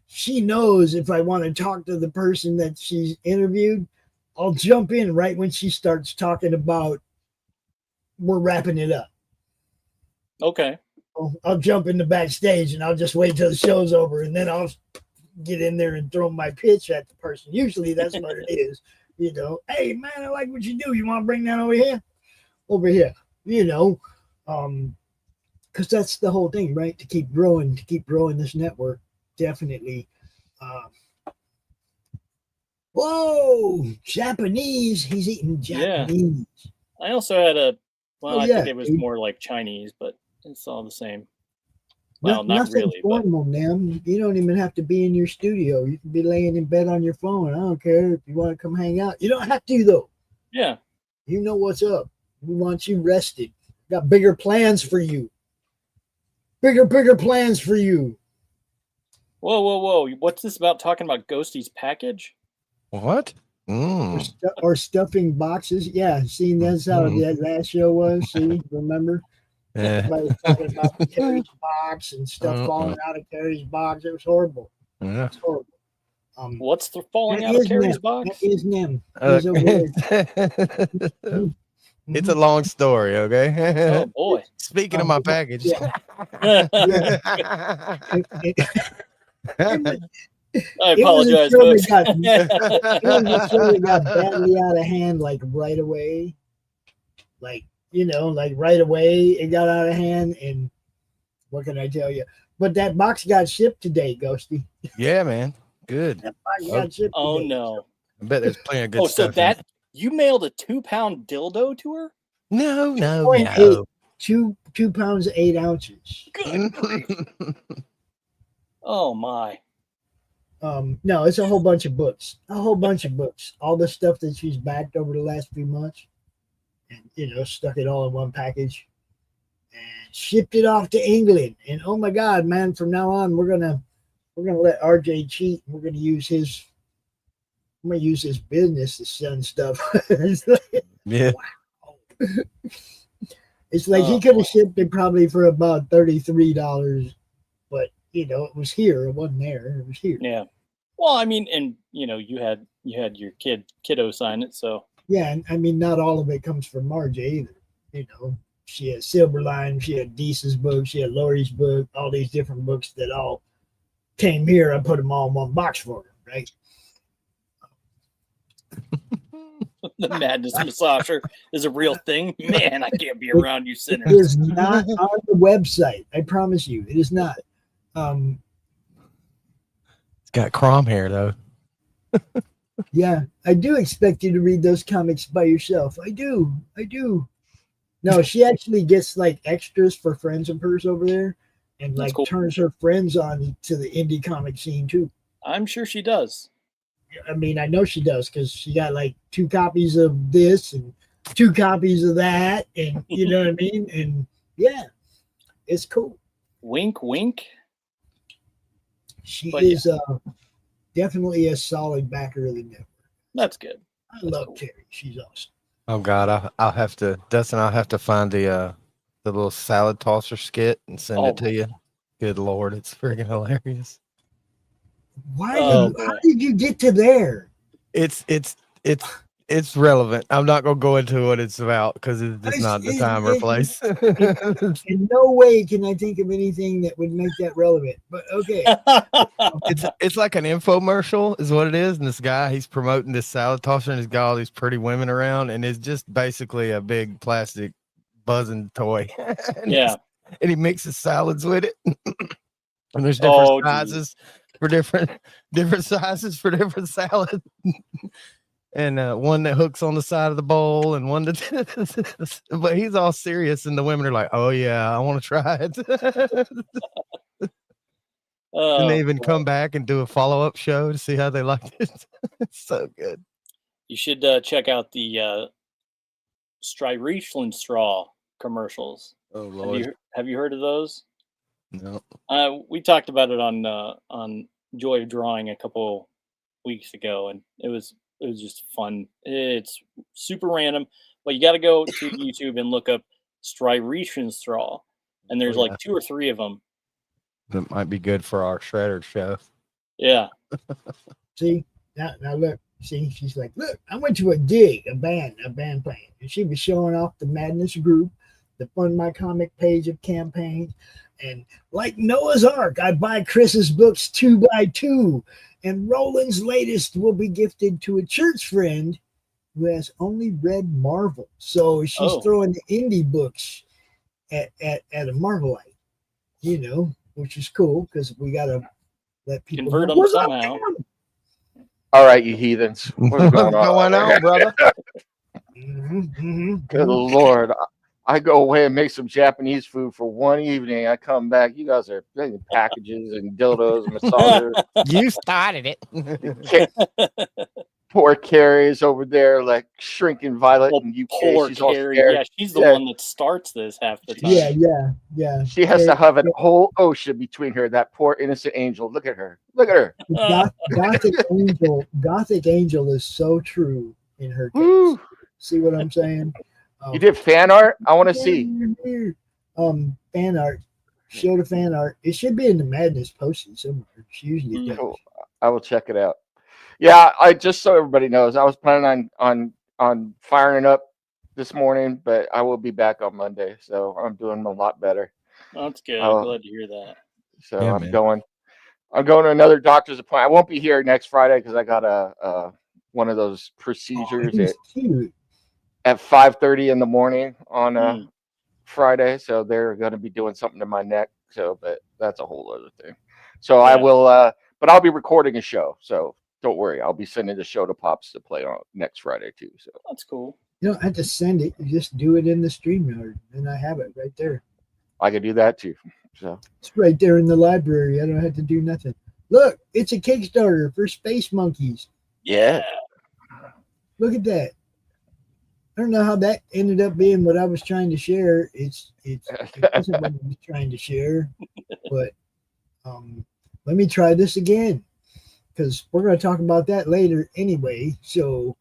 she knows if I want to talk to the person that she's interviewed, I'll jump in right when she starts talking about we're wrapping it up. Okay. I'll jump in the backstage and I'll just wait till the show's over, and then I'll get in there and throw my pitch at the person. Usually that's what it is. You know, hey man, I like what you do. You want to bring that over here? Over here. You know, because that's the whole thing, right? To keep growing this network. Definitely. Whoa, Japanese. He's eating Japanese. Yeah. I also had I think it was more like Chinese, but it's all the same. Well, not really. Formal, man. You don't even have to be in your studio. You can be laying in bed on your phone. I don't care if you want to come hang out. You don't have to, though. Yeah. You know what's up. We want you rested. Got bigger plans for you. Bigger plans for you. Whoa. What's this about talking about Ghosty's package? What? Or stuffing boxes. Yeah, seeing that's how that last show was. See, remember? Everybody was talking about Carrie's box and stuff falling out of Carrie's box. It was horrible. Yeah. It's horrible. What's the falling out of Carrie's box? That is them. It's a long story, okay? Oh boy. Speaking of my package. I apologize, folks. It got badly out of hand, like right away. Right away it got out of hand, and what can I tell you? But that box got shipped today, Ghosty. Yeah, man. Good. That box got shipped today. No. I bet there's plenty of good stuff. So you mailed a 2-pound dildo to her? No. 2 pounds 8 ounces. Good grief. Oh my. No, it's a whole bunch of books. All the stuff that she's backed over the last few months. And stuck it all in one package and shipped it off to England. And oh my God, man, from now on we're gonna let RJ cheat. We're gonna use his business to send stuff. Yeah. Wow. It's like he could have shipped it probably for about $33, but it was here. It wasn't there. It was here. Yeah. Well, I mean, and you had your kiddo sign it, so. Yeah, and I mean, not all of it comes from RJ either. She had Silverline, she had Deese's book, she had Lori's book, all these different books that all came here. I put them all in one box for her, right? The Madness Massager is a real thing. Man, I can't be around you sinners. It is not on the website. I promise you, it is not. It's got chrome hair, though. Yeah, I do expect you to read those comics by yourself. I do. No, she actually gets like extras for friends of hers over there, and like turns her friends on to the indie comic scene too. I'm sure she does. I mean, I know she does because she got like 2 copies of this and 2 copies of that, and you know what I mean. And yeah, it's cool. Wink, wink. She is definitely a solid backer of the network. That's good. I love Carrie. She's awesome. Oh God, I'll have to, Dustin. I'll have to find the little salad tosser skit and send it to you. Good Lord, it's freaking hilarious. How did you get to there? It's relevant. I'm not gonna go into what it's about because it's just not the time or place. In no way can I think of anything that would make that relevant. But okay. It's like an infomercial, is what it is. And this guy, he's promoting this salad tosser, and he's got all these pretty women around, and it's just basically a big plastic buzzing toy. and he mixes salads with it. And there's different sizes for different sizes for different salad. And one that hooks on the side of the bowl, and one that, but he's all serious, and the women are like, "Oh yeah, I want to try it." And they even come back and do a follow-up show to see how they liked it. It's so good. You should check out the Straw commercials. Oh Lord, have you heard of those? no. We talked about it on Joy of Drawing a couple weeks ago, and it was just fun. It's super random, but you got to go to YouTube and look up Straw, and there's like 2 or 3 of them. That might be good for our Shredder show. Yeah. See, now look. See, she's like, look, I went to a gig, a band playing, and she was showing off the Madness group, the Fund My Comic page of campaigns, and like Noah's Ark, I buy Chris's books 2 by 2, and Roland's latest will be gifted to a church friend who has only read Marvel. So she's throwing the indie books at a Marvelite, which is cool because we gotta let people convert them somehow. All right, you heathens. What's going on, brother? Good Lord. I go away and make some Japanese food for one evening. I come back. You guys are making packages and dildos and massagers. You started it. Poor Carrie's over there, like shrinking Violet in UK. Poor She's all Carrie. scared. Yeah, she's the one that starts this half the time. Yeah. She has to have a whole ocean between her. That poor innocent angel. Look at her. Gothic Angel is so true in her case. Woo. See what I'm saying? You did fan art? I want to see. Fan art. Show the fan art. It should be in the Madness posted somewhere. She usually does. Cool. I will check it out. Yeah, I just so everybody knows, I was planning on firing it up this morning, but I will be back on Monday, so I'm doing a lot better. That's good. I'm glad to hear that. So yeah, I'm going to another doctor's appointment. I won't be here next Friday because I got a one of those procedures at 5:30 in the morning on Friday. So they're going to be doing something to my neck. So, but that's a whole other thing. So I will, but I'll be recording a show. So don't worry, I'll be sending the show to Pops to play on next Friday too. So that's cool. You don't have to send it; you just do it in the StreamYard, and I have it right there. I could do that too. So it's right there in the library. I don't have to do nothing. Look, it's a Kickstarter for Space Monkeys. Yeah. Look at that. I don't know how that ended up being what I was trying to share. It wasn't what I was trying to share, but let me try this again because we're going to talk about that later anyway. So,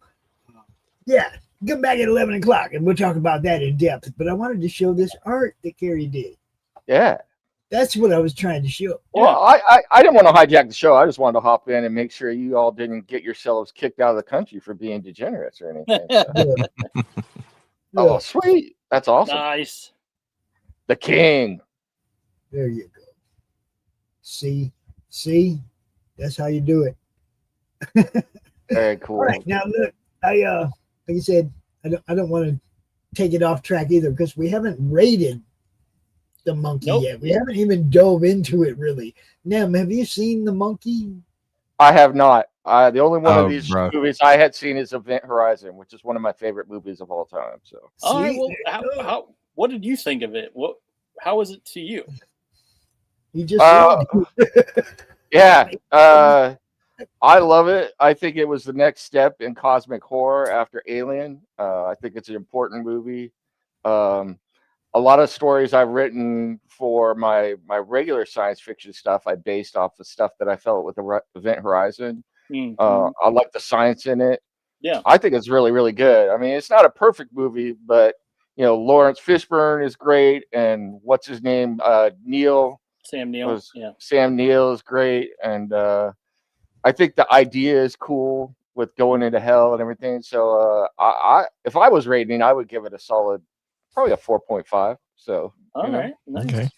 come back at 11 o'clock and we'll talk about that in depth. But I wanted to show this art that Carrie did. Yeah. That's what I was trying to show. Well, I didn't want to hijack the show. I just wanted to hop in and make sure you all didn't get yourselves kicked out of the country for being degenerates or anything. So. Oh, sweet. That's awesome. Nice. The king. There you go. See, that's how you do it. Very cool. All right, now look, like I said, I don't want to take it off track either because we haven't rated the monkey yet. We haven't even dove into it really. Nem, have you seen the monkey? I have not. The only one of these movies I had seen is Event Horizon, which is one of my favorite movies of all time. So, all right. Well, what did you think of it? How was it to you? You just yeah. I love it. I think it was the next step in cosmic horror after Alien. I think it's an important movie. A lot of stories I've written for my regular science fiction stuff, I based off the stuff that I felt with the Event Horizon. I like the science in it. Yeah, I think it's really, really good. I mean, it's not a perfect movie, but Lawrence Fishburne is great, and what's his name, Sam Neill. Sam Neill is great, and I think the idea is cool with going into hell and everything. So, if I was rating, I would give it a solid. Probably a 4.5. So all right, nice. Okay.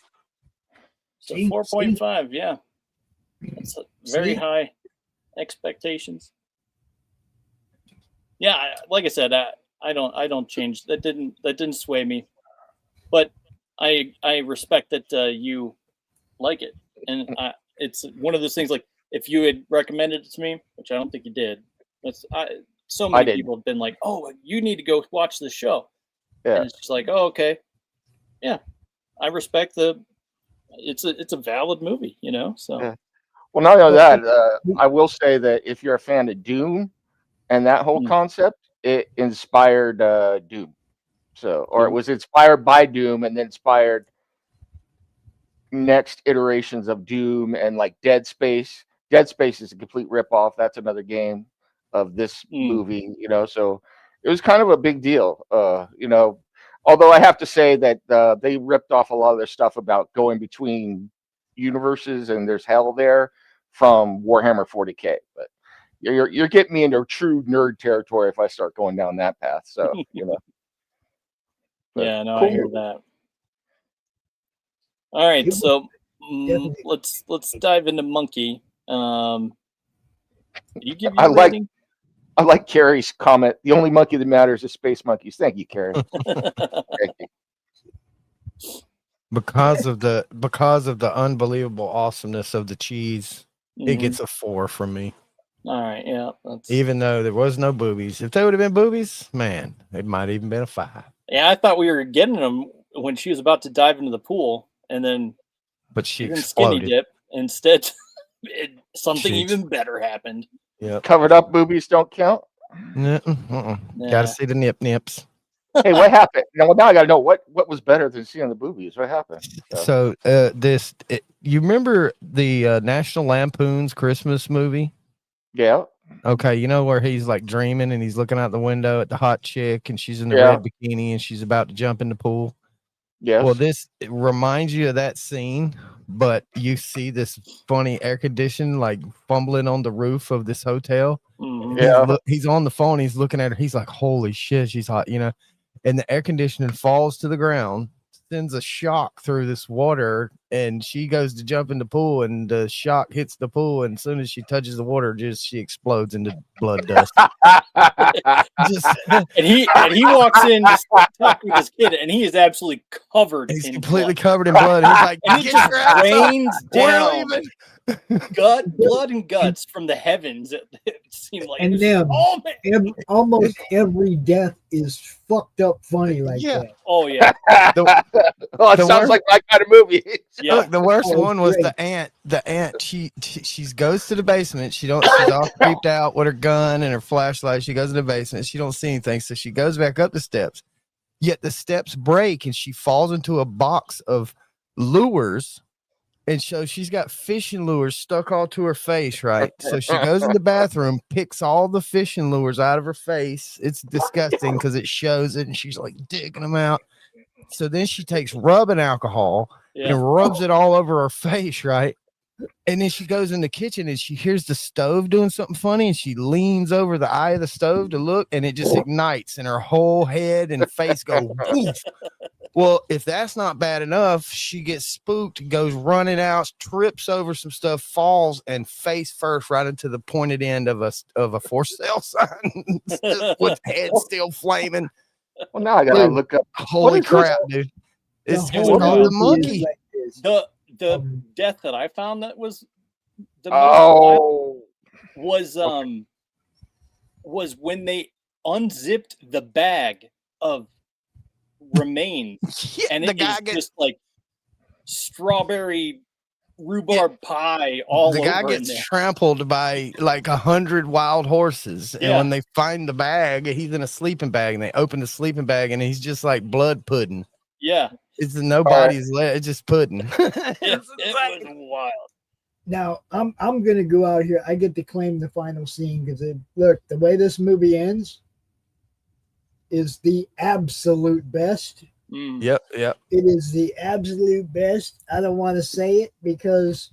So 4.5, yeah. That's very high expectations. Yeah, like I said, I don't change. That didn't sway me, but I respect that you like it, and it's one of those things. Like if you had recommended it to me, which I don't think you did, so many people have been like, "Oh, you need to go watch this show." Yeah. And it's just like, oh, okay. Yeah. I respect it's a valid movie, so. Yeah. Well, not only that, I will say that if you're a fan of Doom and that whole concept, it inspired Doom. So, or it was inspired by Doom and then inspired next iterations of Doom and like Dead Space. Dead Space is a complete ripoff. That's another game of this movie, you know. So it was kind of a big deal, you know. Although I have to say that they ripped off a lot of their stuff about going between universes and there's hell there from Warhammer 40K. But you're getting me into true nerd territory if I start going down that path. So you know. Yeah, no, cool. I hear that. All right, so let's dive into Monkey. You give your rating? I like Carrie's comment. The only monkey that matters is space monkeys. Thank you, Carrie. Thank you. Because of the unbelievable awesomeness of the cheese, it gets a 4 from me. All right, yeah. Even though there was no boobies. If there would have been boobies, man, it might have even been a 5. Yeah, I thought we were getting them when she was about to dive into the pool, and then she exploded. Skinny dip. Instead, something even better happened. Yeah, covered up boobies don't count. Gotta see the nips. Hey, what happened? Now I gotta know what was better than seeing the boobies. What happened? So you remember the National Lampoon's Christmas movie? Yeah. Okay, you know where he's like dreaming and he's looking out the window at the hot chick and she's in the red bikini and she's about to jump in the pool. Yes. Well, it reminds you of that scene, but you see this funny air condition like fumbling on the roof of this hotel. Yeah. He's on the phone. He's looking at her. He's like, "Holy shit, she's hot," you know. And the air conditioning falls to the ground, sends a shock through this water, and she goes to jump in the pool, and the shock hits the pool, and as soon as she touches the water, she explodes into blood dust. And he walks in to talk with his kid, and he is absolutely covered. He's completely covered in blood. He's like, and it just rains down blood and guts from the heavens. It seemed like. And then almost every death is fucked up funny like that. Oh yeah. It sounds like my kind of movie. Yeah. Look, the worst one was the aunt. The aunt, she goes to the basement. She's all creeped out with her gun and her flashlight. She goes to the basement. She don't see anything, so she goes back up the steps. Yet the steps break and she falls into a box of lures. And so she's got fishing lures stuck all to her face, right? So she goes in the bathroom, picks all the fishing lures out of her face. It's disgusting because it shows it, and she's like digging them out. So then she takes rubbing alcohol and rubs it all over her face, right? And then she goes in the kitchen and she hears the stove doing something funny, and she leans over the eye of the stove to look, and it just ignites, and her whole head and face go woof. Well, if that's not bad enough, she gets spooked, goes running out, trips over some stuff, falls, and face first right into the pointed end of a for sale sign with head still flaming. Well, now I gotta look up. Holy crap, dude! It's called the Monkey. The death that I found that was the most was when they unzipped the bag of remains, and it is just like strawberry rhubarb pie all over. The guy gets trampled by like 100 wild horses, and when they find the bag, he's in a sleeping bag, and they open the sleeping bag, and he's just like blood pudding. Yeah, it's nobody's leg; it's just pudding. it was wild. Now I'm gonna go out here. I get to claim the final scene because look, the way this movie ends is the absolute best. Yep. It is the absolute best. I don't want to say it because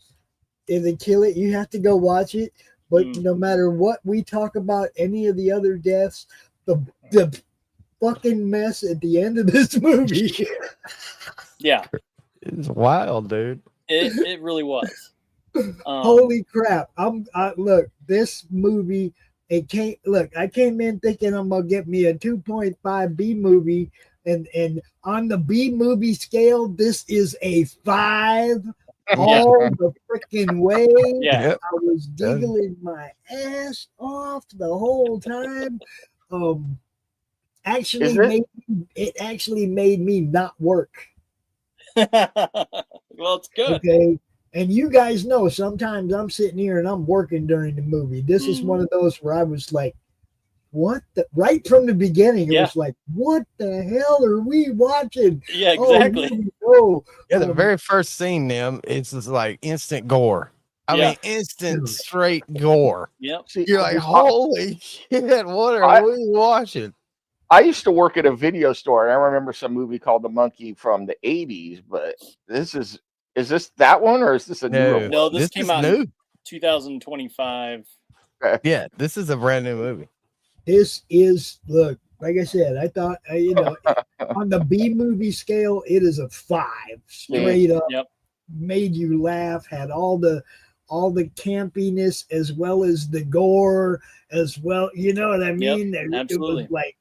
if they kill it, you have to go watch it. But no matter what we talk about, any of the other deaths, the fucking mess at the end of this movie. Yeah, it's wild, dude. It really was. Holy crap! Look, this movie. I came in thinking I'm gonna get me a 2.5 B movie, and on the B movie scale, this is a 5 all the freaking way. Yeah, I was giggling my ass off the whole time. It actually made me not work. Well, it's good. Okay. And you guys know sometimes I'm sitting here and I'm working during the movie. This is one of those where I was like, what the, right from the beginning, it was like, what the hell are we watching? Yeah, exactly. Yeah, the very first scene, it's just like instant gore. I mean, instant straight gore. Yep. You're like, holy shit, what are we watching? I used to work at a video store, and I remember some movie called The Monkey from the 80s, but this is this that one, or is this a newer one? No, this came out in 2025. Yeah, this is a brand new movie. This is, look, like I said, I thought, you know, on the B movie scale, it is a 5 straight up. Yep. Made you laugh, had all the campiness as well as the gore as well. You know what I mean? Yep, absolutely. It was like,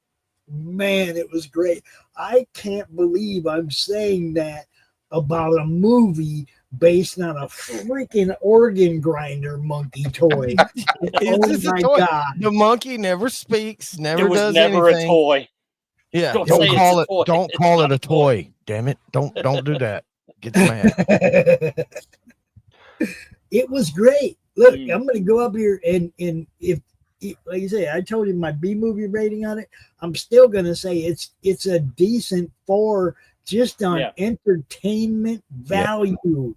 man, it was great. I can't believe I'm saying that about a movie based on a freaking organ grinder monkey toy. Oh my God. The monkey never speaks, never does never anything. A toy. Yeah, don't call it a toy. Damn it. Don't do that. Get mad. It was great. Look, I'm gonna go up here and if like you say, I told you my B movie rating on it. I'm still gonna say it's a decent 4 just on entertainment value.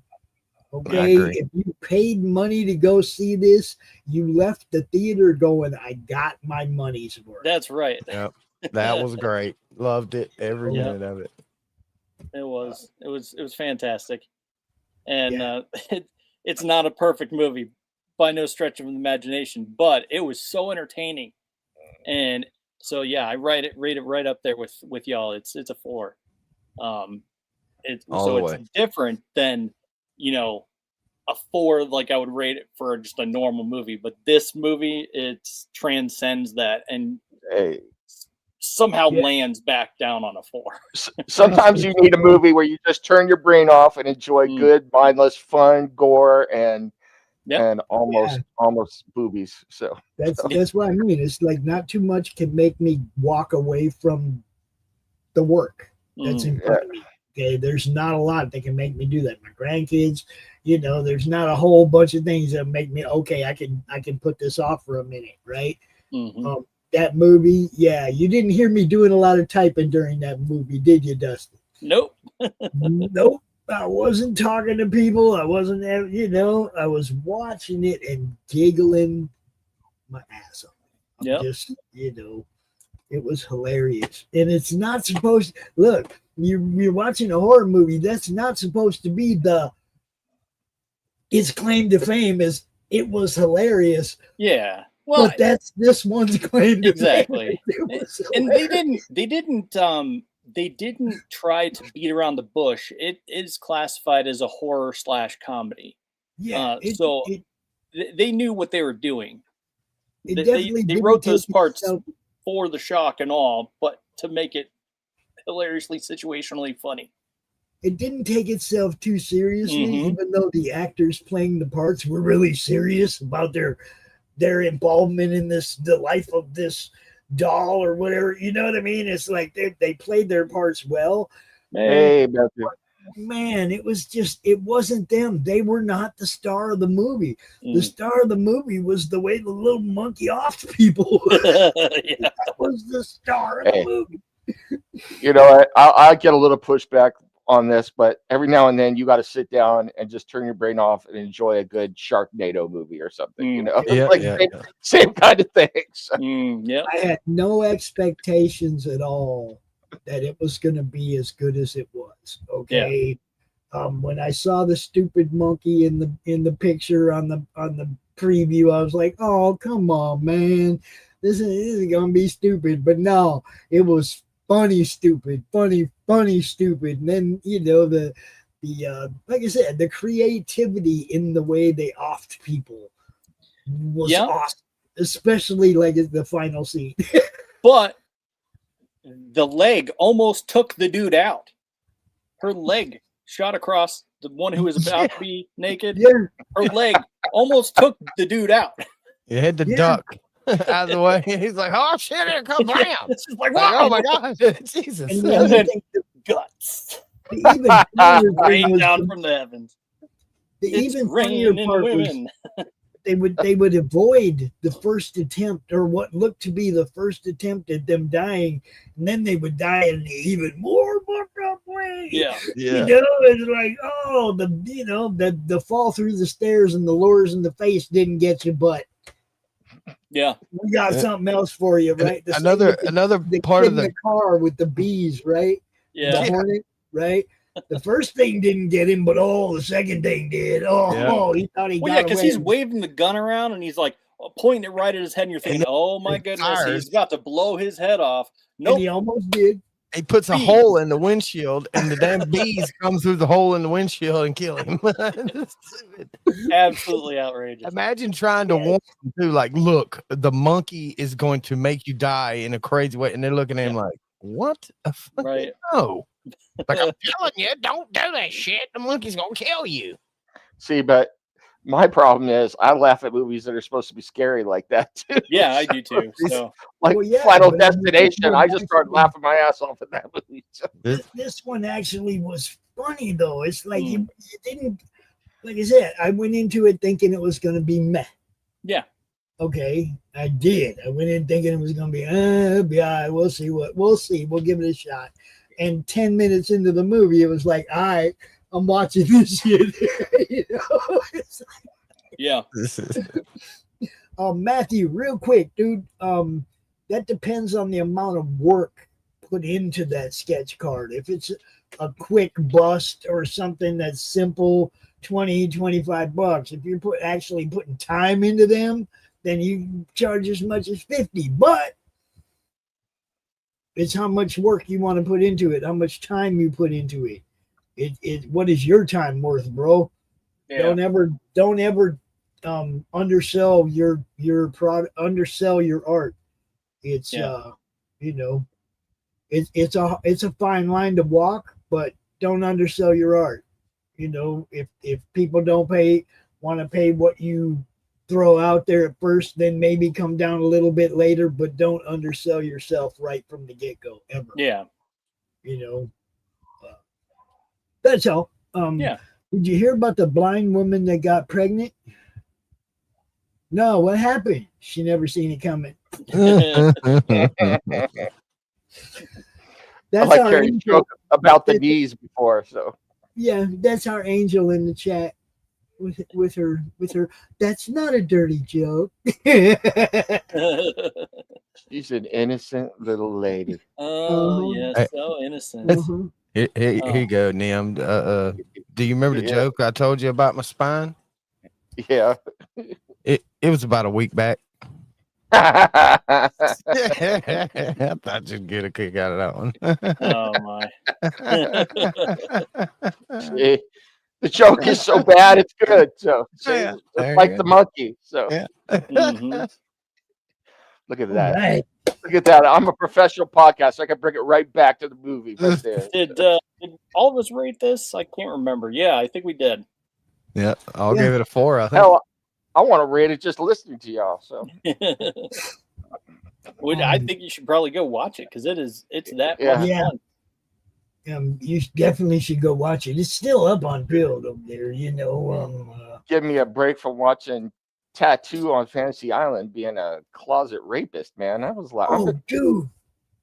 Okay, if you paid money to go see this, you left the theater going, I got my money's worth. That's right. Yep. That was great. Loved it. Every minute of it. It was fantastic. And it's not a perfect movie by no stretch of the imagination, but it was so entertaining. And so I rate it right up there with y'all. It's a 4. It's different than, you know, a 4 like I would rate it for just a normal movie, but this movie, it transcends that and somehow lands back down on a 4. Sometimes you need a movie where you just turn your brain off and enjoy good, mindless fun, gore, and almost boobies. So that's what I mean. It's like not too much can make me walk away from the work that's in front of me. Okay, there's not a lot that can make me do that. My grandkids, you know, there's not a whole bunch of things that make me okay. I can put this off for a minute, right? That movie, you didn't hear me doing a lot of typing during that movie, did you, Dustin? Nope. Nope. I wasn't talking to people. I wasn't, you know, I was watching it and giggling my ass off. Just, you know, it was hilarious. And it's not supposed to, look, you're watching a horror movie. That's not supposed to be its claim to fame is it was hilarious. Yeah. Well, but that's this one's claim to exactly. fame. And they didn't try to beat around the bush. It is classified as a horror / comedy. Yeah. They knew what they were doing. They wrote those parts for the shock and all, but to make it hilariously situationally funny. It didn't take itself too seriously, even though the actors playing the parts were really serious about their involvement in the life of this doll or whatever. You know what I mean? It's like they played their parts well. Hey, man, it wasn't them. They were not the star of the movie. The star of the movie was the way the little monkey offed people. That was the star of the movie. You know, I get a little pushback on this, but every now and then you got to sit down and just turn your brain off and enjoy a good Sharknado movie or something. You know, same kind of things. I had no expectations at all that it was going to be as good as it was. Okay, when I saw the stupid monkey in the picture on the preview, I was like, "Oh, come on, man, this is going to be stupid." But no, it was funny stupid. And then, you know, the like I said, the creativity in the way they offed people was awesome, especially like the final scene. But the leg almost took the dude out. Her leg shot across the one who was about to be naked. Her leg almost took the dude out. You had to duck out of the way. He's like, "Oh shit, here comes Ram." It's just like, wow. Oh my god, Jesus! And the other thing, guts even rain down from the heavens. The It's even funnier raining part was women. they would avoid the first attempt, or what looked to be the first attempt at them dying, and then they would die in an even more fucked up way. Yeah. You know, it's like, oh, the fall through the stairs and the lures in the face didn't get you, but Yeah. we got something else for you, right? The Another the part kid of in the car with the bees, right? Yeah. The hornet, right? The first thing didn't get him, but the second thing did. Oh, he thought he Well, got yeah, because away. he's waving the gun around and he's like pointing it right at his head, and you're thinking, "Oh my goodness, he's about to blow his head off." And Nope. he almost did. He puts a hole in the windshield, and the damn bees come through the hole in the windshield and kill him. Absolutely outrageous. Imagine trying to warn them too, like, look, the monkey is going to make you die in a crazy way, and they're looking at him like, what? Right. No. Like, I'm telling you, don't do that shit. The monkey's gonna kill you. See, but my problem is I laugh at movies that are supposed to be scary like that too. Yeah, I do too. So Like Final Destination, I just started laughing my ass off at that movie. This one actually was funny though. It's like you didn't, like I said, I went into it thinking it was going to be meh. Yeah. Okay, I did. I went in thinking it was going to be, yeah, we'll see. We'll give it a shot. And 10 minutes into the movie, it was like, all right, I'm watching this shit. You know? It's like, yeah. Matthew, real quick, dude. That depends on the amount of work put into that sketch card. If it's a quick bust or something that's simple, $20-25. If you're actually putting time into them, then you charge as much as $50. But it's how much work you want to put into it, how much time you put into it. What is your time worth, bro? Yeah. Don't ever undersell your product, undersell your art. It's it's a fine line to walk, but don't undersell your art. You know, if people don't want to pay what you throw out there at first, then maybe come down a little bit later, but don't undersell yourself right from the get-go ever. Yeah. You know, that's all. Yeah. Did you hear about the blind woman that got pregnant? No, what happened? She never seen it coming. That's I like hearing joke about the knees before, so yeah, that's our angel in the chat with her. That's not a dirty joke. She's an innocent little lady. Oh yes, so innocent. Here you go, Nim. Do you remember the joke I told you about my spine? Yeah. It was about a week back. I thought you'd get a kick out of that one. Oh my. See, the joke is so bad it's good. So it's like the monkey. So look at that. Right. Look at that. I'm a professional podcast. I can bring it right back to the movie right there. Did all of us rate this? I can't remember. Yeah, I think we did. Yeah, I'll give it a 4. I think. Hell, I want to rate it just listening to y'all. So I think you should probably go watch it because it's that much fun. You definitely should go watch it. It's still up on Build over there, you know. Give me a break from watching Tattoo on Fantasy Island being a closet rapist, man. That was like, oh, dude.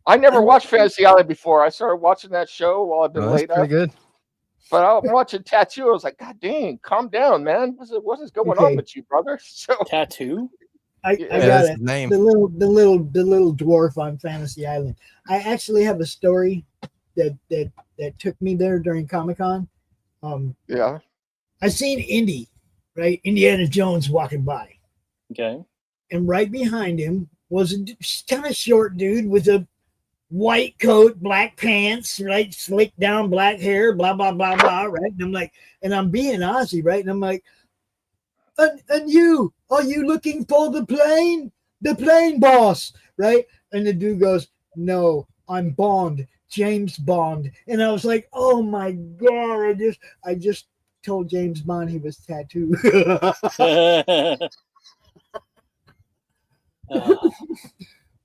I never watched Fantasy Island before. I started watching that show while I've been laid up. Pretty good. But I'm watching Tattoo. I was like, God dang, calm down, man. What is going on with you, brother? So Tattoo? I got it. Name. The little dwarf on Fantasy Island. I actually have a story that took me there during Comic-Con. Yeah. I seen Indy, right? Indiana Jones walking by. Okay. And right behind him was a kind of short dude with a white coat, black pants, right? Slicked down black hair, blah, blah, blah, blah, right? And I'm like, and I'm being Aussie, right? And I'm like, and you, are you looking for the plane? The plane boss, right? And the dude goes, no, I'm Bond, James Bond. And I was like, oh my God, I just told James Bond he was tattooed.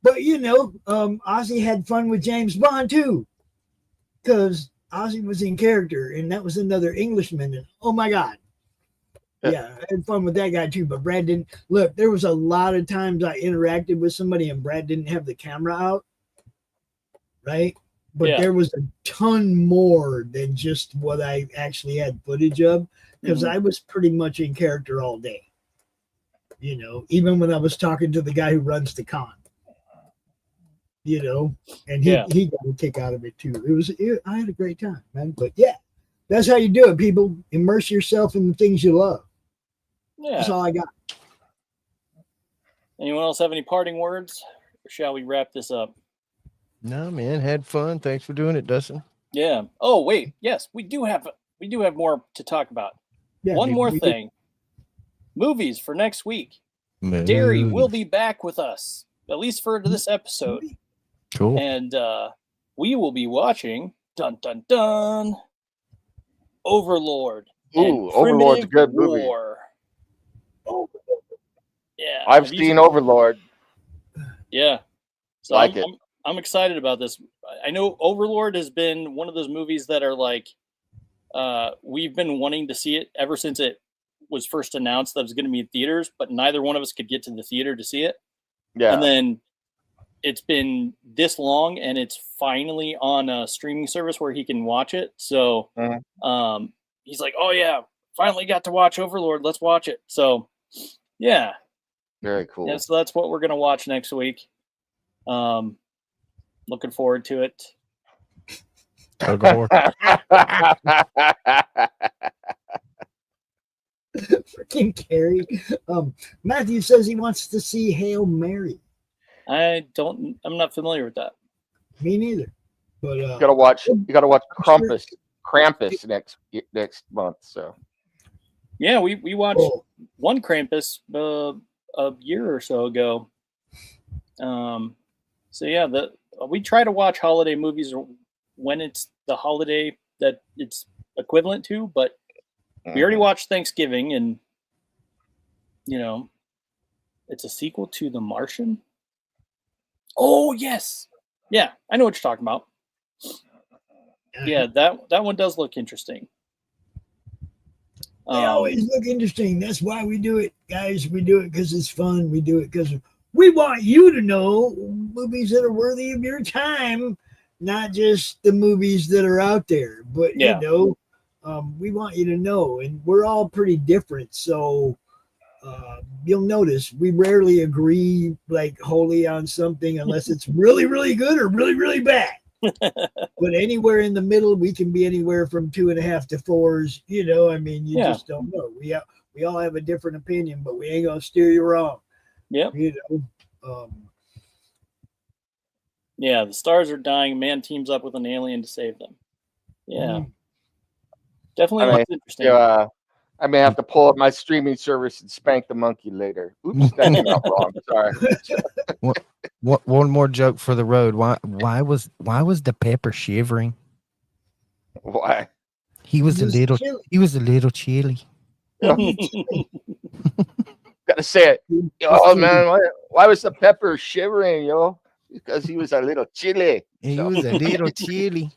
But you know, Ozzy had fun with James Bond too, because Ozzy was in character, and that was another Englishman. And oh my God, Yeah, I had fun with that guy too. But Brad didn't look. There was a lot of times I interacted with somebody and Brad didn't have the camera out, right? But there was a ton more than just what I actually had footage of because I was pretty much in character all day. You know, even when I was talking to the guy who runs the con. You know, and he got a kick out of it too. I had a great time, man. But yeah, that's how you do it, people. Immerse yourself in the things you love. Yeah. That's all I got. Anyone else have any parting words? Or shall we wrap this up? No, man, had fun. Thanks for doing it, Dustin. Yeah. Oh, wait. Yes, we do have more to talk about. Yeah, One more thing. Movies for next week. Movies. Derry will be back with us, at least for this episode. Cool. And we will be watching dun dun dun Overlord. Ooh, Overlord's a good movie. Yeah. I've seen Overlord. Yeah. So like it. I'm excited about this. I know Overlord has been one of those movies that are like we've been wanting to see it ever since it was first announced that it was going to be in theaters, but neither one of us could get to the theater to see it. Yeah. And then it's been this long and it's finally on a streaming service where he can watch it. So he's like, oh yeah, finally got to watch Overlord. Let's watch it. So yeah. Very cool. Yeah, so that's what we're going to watch next week. Looking forward to it. Freaking Carrie. Matthew says he wants to see Hail Mary. I'm not familiar with that. Me neither. But you gotta watch Krampus next month. So yeah, we watched one Krampus a year or so ago. So yeah, we try to watch holiday movies when it's the holiday that it's equivalent to, but we already watched Thanksgiving, and you know, it's a sequel to The Martian. Oh yes, yeah, I know what you're talking about. Yeah, that one does look interesting. They always look interesting. That's why we do it, guys. We do it because it's fun. We do it because we want you to know movies that are worthy of your time, not just the movies that are out there. But you know, we want you to know, and we're all pretty different. So you'll notice we rarely agree like wholly on something unless it's really, really good or really, really bad. But anywhere in the middle, we can be anywhere from 2.5 to 4s. You know, I mean, you just don't know. We all have a different opinion, but we ain't gonna steer you wrong. Yeah. You know. Yeah, the stars are dying. Man teams up with an alien to save them. Yeah. Definitely looks interesting. Yeah. I may have to pull up my streaming service and spank the monkey later. Oops, that's not wrong. Sorry. One more joke for the road. Why was the pepper shivering? Why? He was a little chilly. Yeah. Gotta say it. Oh man, why was the pepper shivering, yo? Because he was a little chilly. He was a little chilly.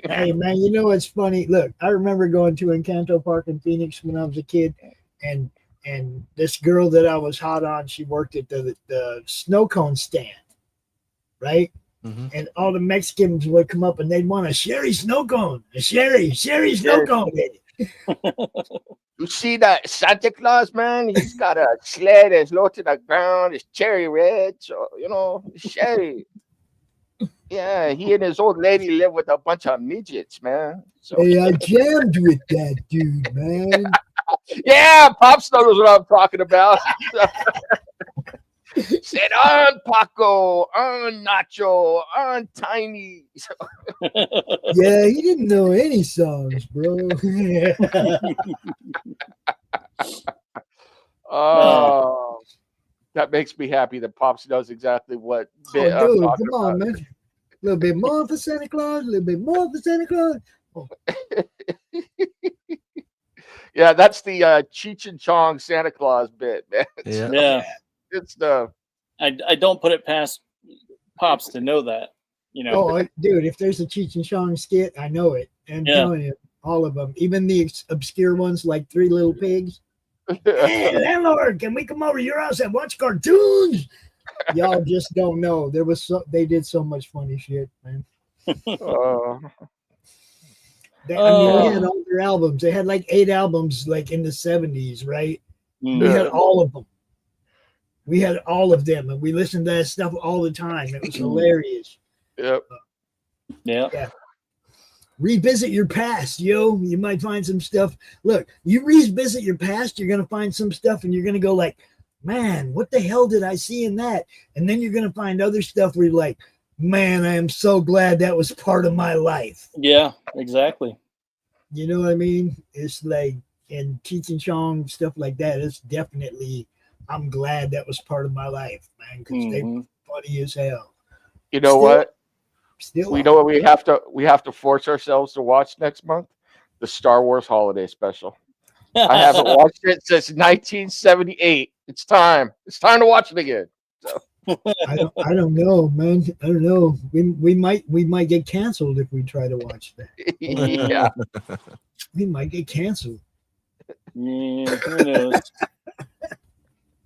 Hey man, you know what's funny? Look, I remember going to Encanto Park in Phoenix when I was a kid, and this girl that I was hot on, she worked at the snow cone stand, right? Mm-hmm. And all the Mexicans would come up and they'd want a sherry snow cone, a sherry snow cone. You see that Santa Claus, man? He's got a sled that's low to the ground. It's cherry red, so you know, sherry. Yeah, he and his old lady live with a bunch of midgets, man. So. Hey, I jammed with that dude, man. Yeah, Pops knows what I'm talking about. Said, on Paco, on Nacho, on Tiny. Yeah, he didn't know any songs, bro. Oh, that makes me happy that Pops knows exactly what bit I'm talking come on, about. Man. A little bit more for Santa Claus, a little bit more for Santa Claus. Oh. Yeah, that's the Cheech and Chong Santa Claus bit, man. Yeah. Good stuff. I don't put it past Pops to know that, you know. Oh, dude, if there's a Cheech and Chong skit, I know it. And I'm telling you, all of them, even the obscure ones like Three Little Pigs. Hey, landlord, can we come over to your house and watch cartoons? Y'all just don't know. They did so much funny shit, man. We had all their albums. They had like 8 albums, like in the 70s, right? We had all of them. We had all of them, and we listened to that stuff all the time. It was hilarious. Yep. Yeah. Revisit your past, yo. You might find some stuff. Look, you revisit your past, you're gonna find some stuff, and you're gonna go like, man, what the hell did I see in that? And then you're gonna find other stuff where you're like, man, I am so glad that was part of my life. Yeah, exactly. You know what I mean? It's like, and Cheech and Chong, stuff like that. It's definitely, I'm glad that was part of my life, man, because they were funny as hell. You know what? We know what we have to force ourselves to watch next month? The Star Wars Holiday Special. I haven't watched it since 1978. It's time to watch it again. So. I don't know, man. I don't know. We might get canceled if we try to watch that. Yeah. We might get canceled. Yeah, who knows?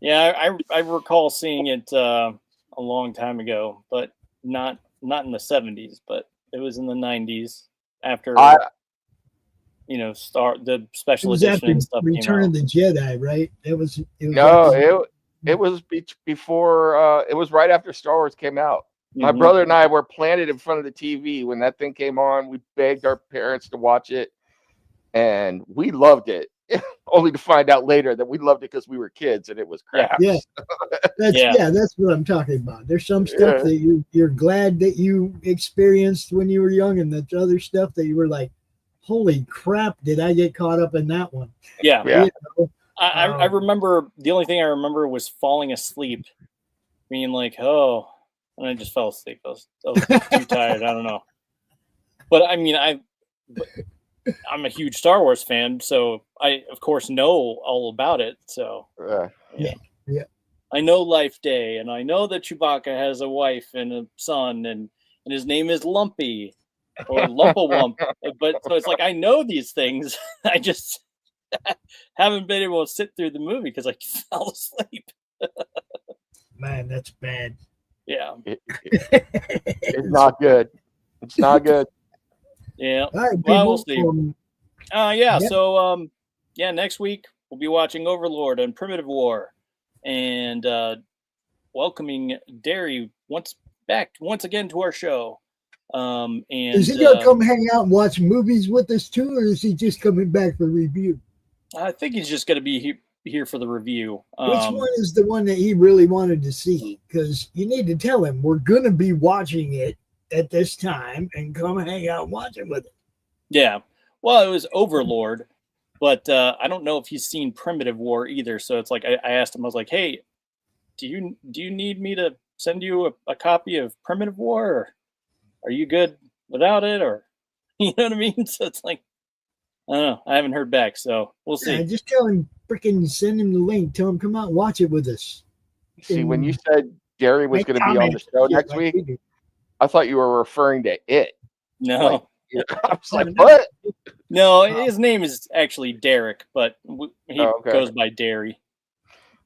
Yeah, I recall seeing it a long time ago, but not in the 70s, but it was in the 90s after the special edition and stuff Return of the Jedi, right? It was before it was right after Star Wars came out. My brother and I were planted in front of the TV when that thing came on. We begged our parents to watch it, and we loved it. Only to find out later that we loved it because we were kids and it was crap. Yeah. That's what I'm talking about. There's some stuff that you're glad that you experienced when you were young, and there's other stuff that you were like, holy crap, did I get caught up in that one? Yeah. You know? I remember, the only thing I remember was falling asleep, being like, and I just fell asleep. I was too tired. I don't know. But I mean, I'm a huge Star Wars fan, so I, of course, know all about it. So, yeah. I know Life Day, and I know that Chewbacca has a wife and a son, and his name is Lumpy or Lumpawump. But so it's like I know these things. I just haven't been able to sit through the movie because I fell asleep. Man, that's bad. Yeah, it's not good. It's not good. Yeah. All right, well, we'll see. So next week we'll be watching Overlord and Primitive War, and welcoming Derry once again to our show. And is he gonna come hang out and watch movies with us too, or is he just coming back for review? I think he's just gonna be here for the review. Which one is the one that he really wanted to see? Because you need to tell him we're gonna be watching it at this time, and come hang out and watch it with him. Yeah. Well, it was Overlord, but I don't know if he's seen Primitive War either. So it's like I asked him, I was like, hey, do you need me to send you a copy of Primitive War, or are you good without it? Or you know what I mean? So it's like, I don't know. I haven't heard back, so we'll see. Yeah, just tell him, send him the link. Tell him come out and watch it with us. See, when you said Gary was going to be on the show next week, I thought you were referring to it. No. I was like, what? No, his name is actually Derek, but he goes by Derry.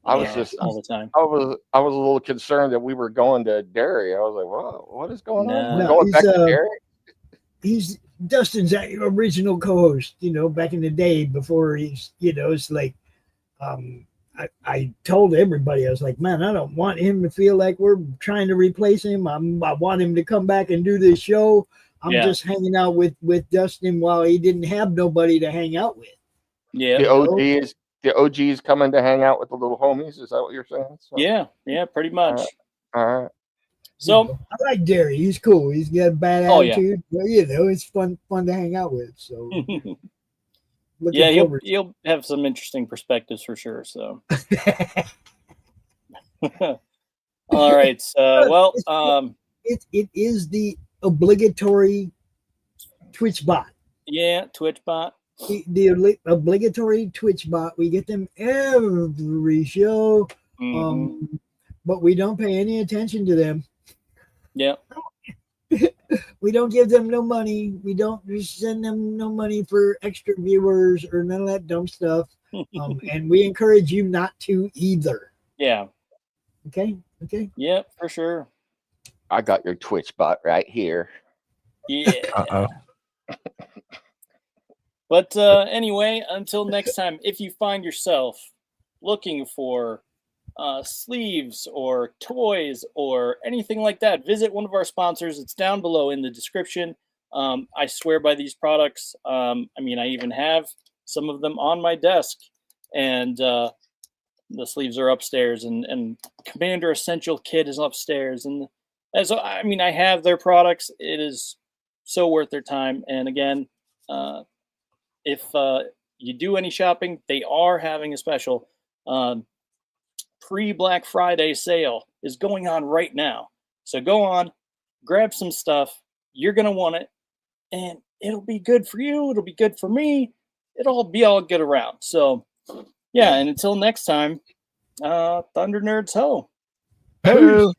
I was just all the time. I was a little concerned that we were going to Derry. I was like, "Whoa, what is going on? We're No, going back to Derry?" He's Dustin's original co-host. Back in the day before he's. It's like, I told everybody, I was like, man, I don't want him to feel like we're trying to replace him. I want him to come back and do this show. I'm just hanging out with Dustin while he didn't have nobody to hang out with. Yeah, the OG is coming to hang out with the little homies. Is that what you're saying? So, yeah, pretty much. All right. So I like Derry. He's cool. He's got a bad attitude. But, it's fun to hang out with. So he'll have some interesting perspectives for sure. So all right. It is the obligatory Twitch bot. Yeah, Twitch bot. The obligatory Twitch bot. We get them every show, but we don't pay any attention to them. Yeah. We don't give them no money. We don't send them no money for extra viewers or none of that dumb stuff. And we encourage you not to either. Yeah. Okay. Yep, for sure. I got your Twitch bot right here. Yeah. Uh-oh. But anyway, until next time, if you find yourself looking for sleeves or toys or anything like that, visit one of our sponsors. It's down below in the description. I swear by these products. I mean, I even have some of them on my desk, and the sleeves are upstairs, and Commander Essential Kit is upstairs. And as I mean, I have their products. It is so worth their time. And again, if you do any shopping, they are having a special. Pre-Black Friday sale is going on right now. So go on, grab some stuff. You're going to want it, and it'll be good for you. It'll be good for me. It'll be all good around. So, yeah, and until next time, Thunder Nerds ho. Hey.